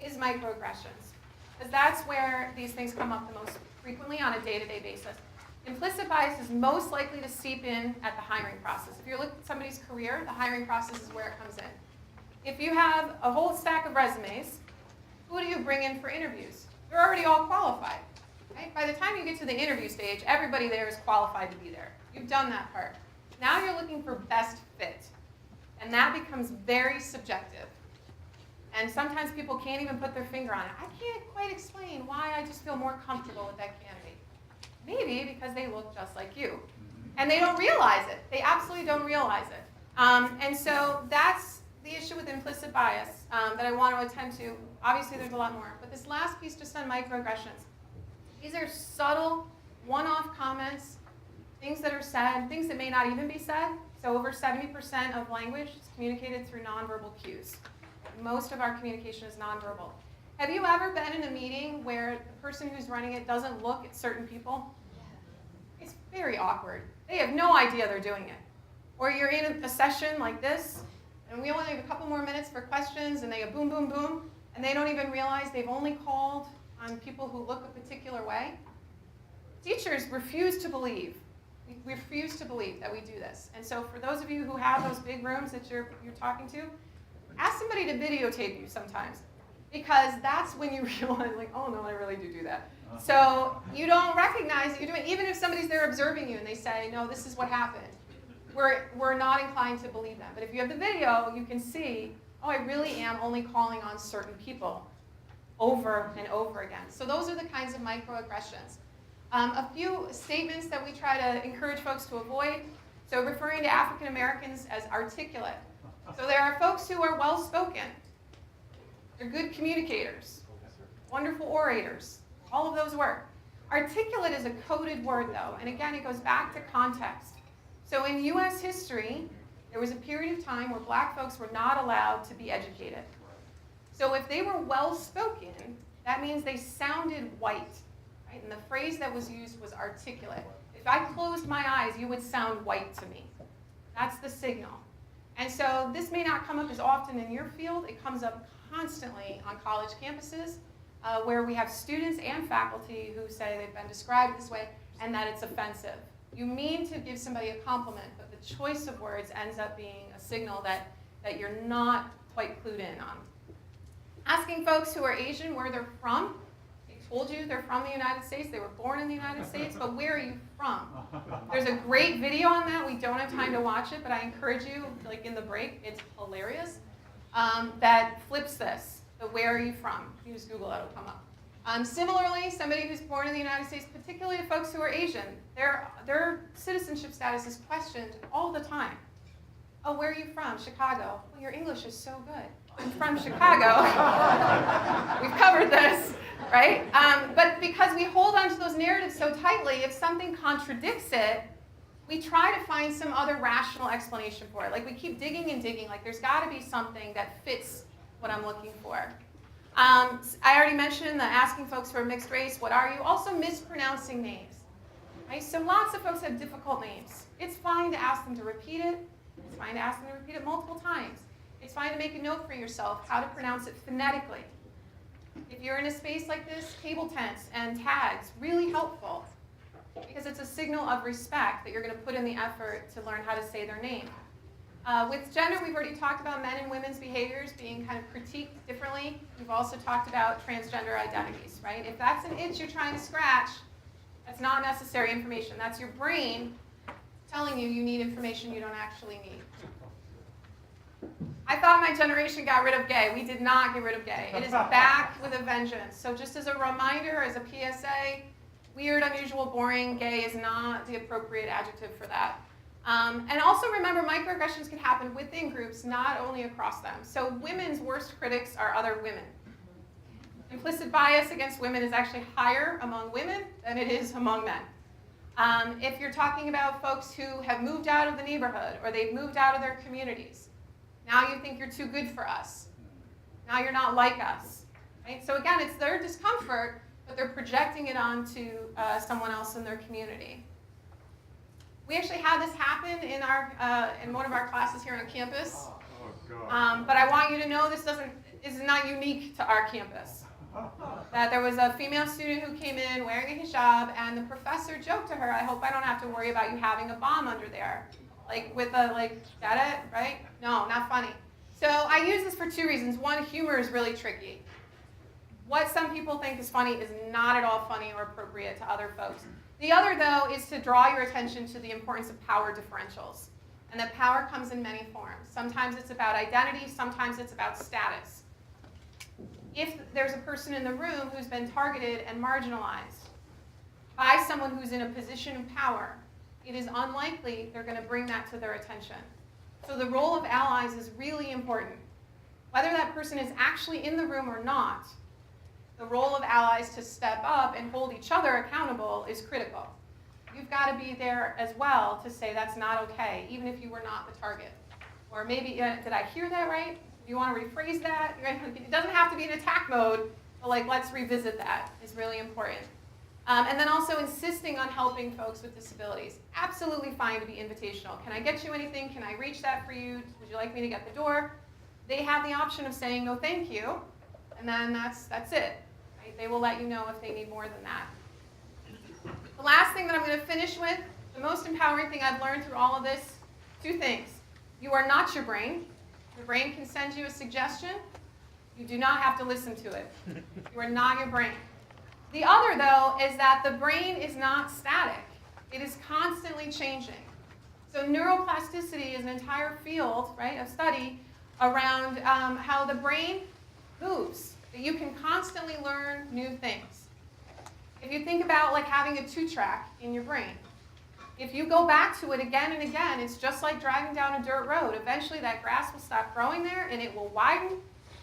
is microaggressions, because that's where these things come up the most frequently on a day-to-day basis. Implicit bias is most likely to seep in at the hiring process. If you're looking at somebody's career, the hiring process is where it comes in. If you have a whole stack of resumes, who do you bring in for interviews? They're already all qualified. Right? By the time you get to the interview stage, everybody there is qualified to be there. You've done that part. Now you're looking for best fit. And that becomes very subjective. And sometimes people can't even put their finger on it. I can't quite explain why I just feel more comfortable with that candidate. Maybe because they look just like you. And they don't realize it. They absolutely don't realize it. And so that's the issue with implicit bias that I want to attend to. Obviously, there's a lot more. But this last piece just on microaggressions. These are subtle, one-off comments, things that are said, things that may not even be said. So over 70% of language is communicated through nonverbal cues. Most of our communication is nonverbal. Have you ever been in a meeting where the person who's running it doesn't look at certain people? It's very awkward. They have no idea they're doing it. Or you're in a session like this, and we only have a couple more minutes for questions, and they go boom, boom, boom, and they don't even realize they've only called on people who look a particular way. Teachers refuse to believe. We refuse to believe that we do this. And so for those of you who have those big rooms that you're talking to, ask somebody to videotape you sometimes. because that's when you realize, like, oh no, I really do that. So you don't recognize that you're doing, even if somebody's there observing you and they say, no, this is what happened, we're not inclined to believe them. But if you have the video, you can see, oh, I really am only calling on certain people over and over again. So those are the kinds of microaggressions. A few statements that we try to encourage folks to avoid. So referring to African Americans as articulate. So there are folks who are well-spoken. They're good communicators, wonderful orators. All of those work. Articulate is a coded word, though, and again, it goes back to context. So in U.S. history, there was a period of time where black folks were not allowed to be educated. So if they were well-spoken, that means they sounded white, right? And the phrase that was used was articulate. If I closed my eyes, you would sound white to me. That's the signal. And so this may not come up as often in your field. It comes up constantly on college campuses where we have students and faculty who say they've been described this way and that it's offensive. You mean to give somebody a compliment, but the choice of words ends up being a signal that you're not quite clued in on. Asking folks who are Asian where they're from. They told you they're from the United States, they were born in the United States, but where are you from? There's a great video on that. We don't have time to watch it, but I encourage you, like in the break, it's hilarious, that flips this. The where are you from? You just Google it, it'll come up. Similarly, somebody who's born in the United States, particularly folks who are Asian, their citizenship status is questioned all the time. Oh, where are you from? Chicago. Well, your English is so good. I'm from Chicago. We've covered this, right? But because we hold on to those narratives so tightly, if something contradicts it, we try to find some other rational explanation for it. Like we keep digging and digging, like there's got to be something that fits what I'm looking for. I already mentioned the asking folks for a mixed race, what are you? Also mispronouncing names. Right? So lots of folks have difficult names. It's fine to ask them to repeat it. It's fine to ask them to repeat it multiple times. It's fine to make a note for yourself how to pronounce it phonetically. If you're in a space like this, table tents and tags, really helpful because it's a signal of respect that you're going to put in the effort to learn how to say their name. With gender, we've already talked about men and women's behaviors being kind of critiqued differently. We've also talked about transgender identities, right? If that's an itch you're trying to scratch, that's not necessary information. That's your brain telling you you need information you don't actually need. I thought my generation got rid of gay. We did not get rid of gay. It is back with a vengeance. So just as a reminder, as a PSA, weird, unusual, boring, gay is not the appropriate adjective for that. And also remember, microaggressions can happen within groups, not only across them. So women's worst critics are other women. Implicit bias against women is actually higher among women than it is among men. If you're talking about folks who have moved out of the neighborhood or they've moved out of their communities, now you think you're too good for us. Now you're not like us. Right? So again, it's their discomfort, but they're projecting it onto someone else in their community. We actually had this happen in one of our classes here on campus. But I want you to know this is not unique to our campus. That there was a female student who came in wearing a hijab, and the professor joked to her, I hope I don't have to worry about you having a bomb under there. Like with a, like, get it, right? No, not funny. So I use this for two reasons. One, humor is really tricky. What some people think is funny is not at all funny or appropriate to other folks. The other, though, is to draw your attention to the importance of power differentials. And that power comes in many forms. Sometimes it's about identity, sometimes it's about status. If there's a person in the room who's been targeted and marginalized by someone who's in a position of power, it is unlikely they're going to bring that to their attention. So the role of allies is really important. Whether that person is actually in the room or not, the role of allies to step up and hold each other accountable is critical. You've got to be there as well to say that's not okay, even if you were not the target. Or maybe, did I hear that right? Do you want to rephrase that? It doesn't have to be in attack mode, but like, let's revisit that is really important. And then also insisting on helping folks with disabilities. Absolutely fine to be invitational. Can I get you anything? Can I reach that for you? Would you like me to get the door? They have the option of saying no thank you, and then that's it. Right? They will let you know if they need more than that. The last thing that I'm going to finish with, the most empowering thing I've learned through all of this, two things. You are not your brain. Your brain can send you a suggestion. You do not have to listen to it. You are not your brain. The other, though, is that the brain is not static. It is constantly changing. So neuroplasticity is an entire field, right, of study around how the brain moves. That you can constantly learn new things. If you think about like having a 2-track in your brain, if you go back to it again and again, it's just like driving down a dirt road. Eventually that grass will stop growing there and it will widen.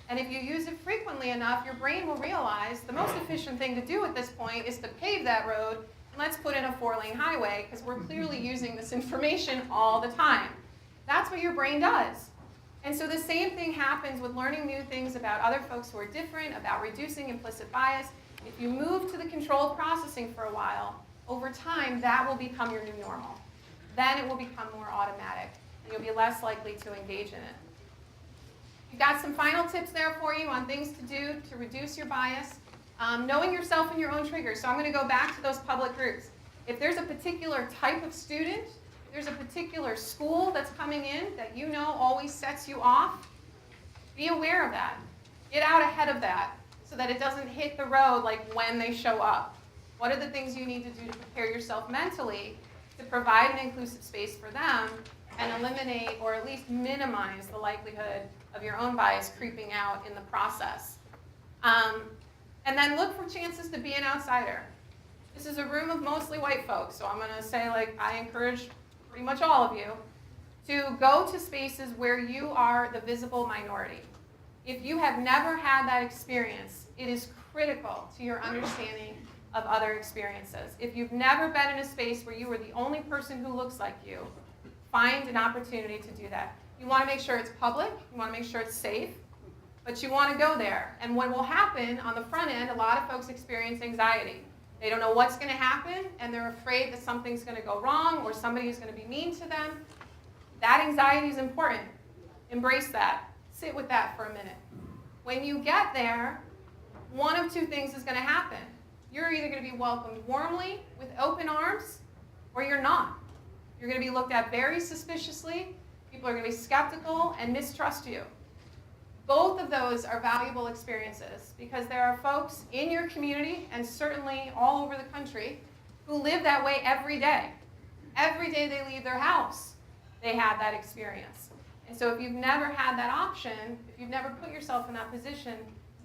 And if you use it frequently enough, your brain will realize the most efficient thing to do at this point is to pave that road and let's put in a 4-lane highway because we're clearly using this information all the time. That's what your brain does. And so the same thing happens with learning new things about other folks who are different, about reducing implicit bias. If you move to the controlled processing for a while, over time, that will become your new normal. Then it will become more automatic, and you'll be less likely to engage in it. We've got some final tips there for you on things to do to reduce your bias. Knowing yourself and your own triggers. So I'm going to go back to those public groups. If there's a particular type of student, if there's a particular school that's coming in that you know always sets you off, be aware of that. Get out ahead of that so that it doesn't hit the road like when they show up. What are the things you need to do to prepare yourself mentally to provide an inclusive space for them and eliminate or at least minimize the likelihood of your own bias creeping out in the process? And then look for chances to be an outsider. This is a room of mostly white folks, so I'm going to say, like, I encourage pretty much all of you to go to spaces where you are the visible minority. If you have never had that experience, it is critical to your understanding of other experiences. If you've never been in a space where you are the only person who looks like you, find an opportunity to do that. You want to make sure it's public, you want to make sure it's safe, but you want to go there. And what will happen on the front end, a lot of folks experience anxiety. They don't know what's going to happen, and they're afraid that something's going to go wrong or somebody is going to be mean to them. That anxiety is important. Embrace that. Sit with that for a minute. When you get there, one of two things is going to happen. You're either going to be welcomed warmly with open arms, or you're not. You're going to be looked at very suspiciously. People are going to be skeptical and mistrust you. Both of those are valuable experiences because there are folks in your community and certainly all over the country who live that way every day. Every day they leave their house, they have that experience. And so if you've never had that option, if you've never put yourself in that position,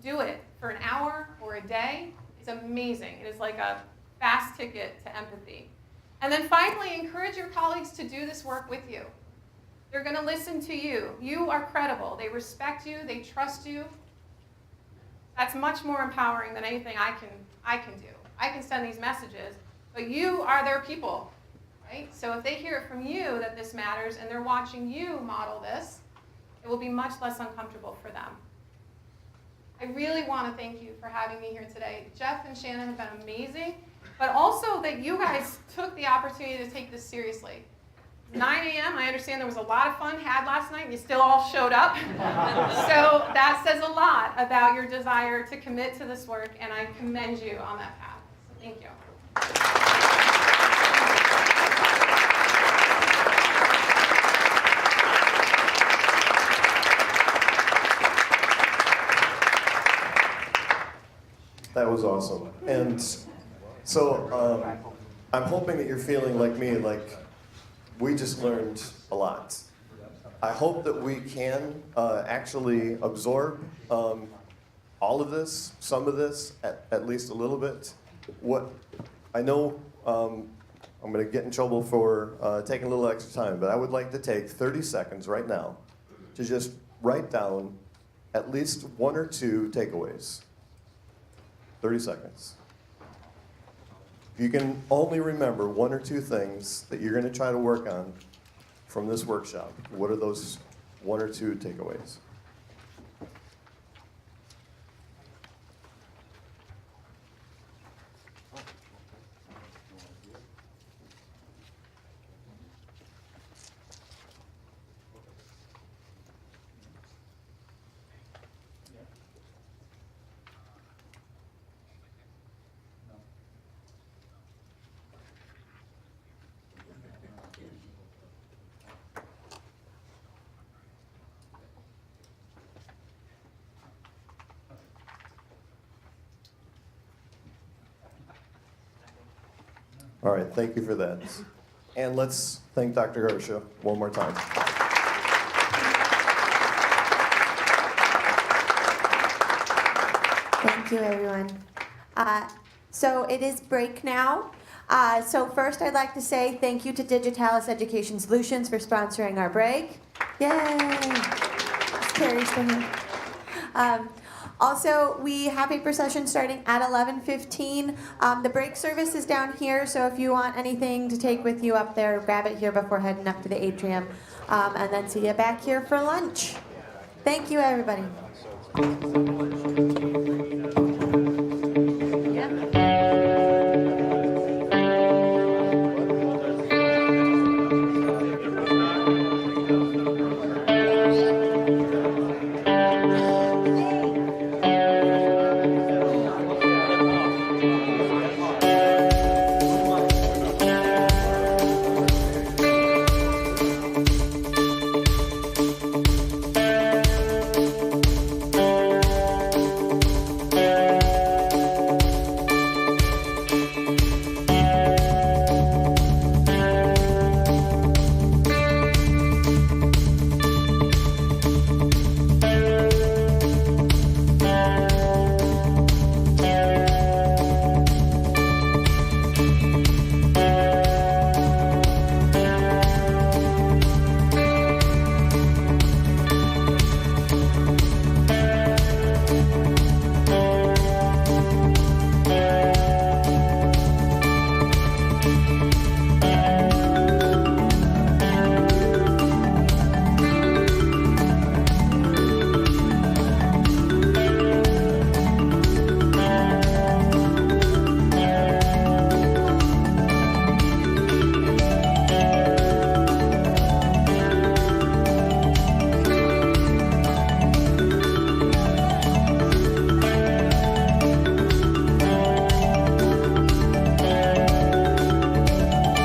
do it for an hour or a day. It's amazing. It is like a fast ticket to empathy. And then finally, encourage your colleagues to do this work with you. They're going to listen to you. You are credible. They respect you. They trust you. That's much more empowering than anything I can do. I can send these messages, but you are their people, right? So if they hear it from you that this matters and they're watching you model this, it will be much less uncomfortable for them. I really want to thank you for having me here today. Jeff and Shannon have been amazing, but also that you guys took the opportunity to take this seriously. 9 a.m., I understand there was a lot of fun had last night, and you still all showed up. So that says a lot about your desire to commit to this work, and I commend you on that path. So thank you. That was awesome. And so I'm hoping that you're feeling like me, like we just learned a lot. I hope that we can actually absorb all of this, some of this, at least a little bit. What I know I'm going to get in trouble for taking a little extra time, but I would like to take 30 seconds right now to just write down at least one or two takeaways. 30 seconds. If you can only remember one or two things that you're going to try to work on from this workshop, what are those one or two takeaways? All right, thank you for that. And let's thank Dr. Gersha one more time. Thank you, everyone. So it is break now. So first I'd like to say thank you to Digitalis Education Solutions for sponsoring our break. Yay! Carrie's still here. Also, we have a procession starting at 11:15. The break service is down here, so if you want anything to take with you up there, grab it here before heading up to the atrium. And then see you back here for lunch. Thank you, everybody.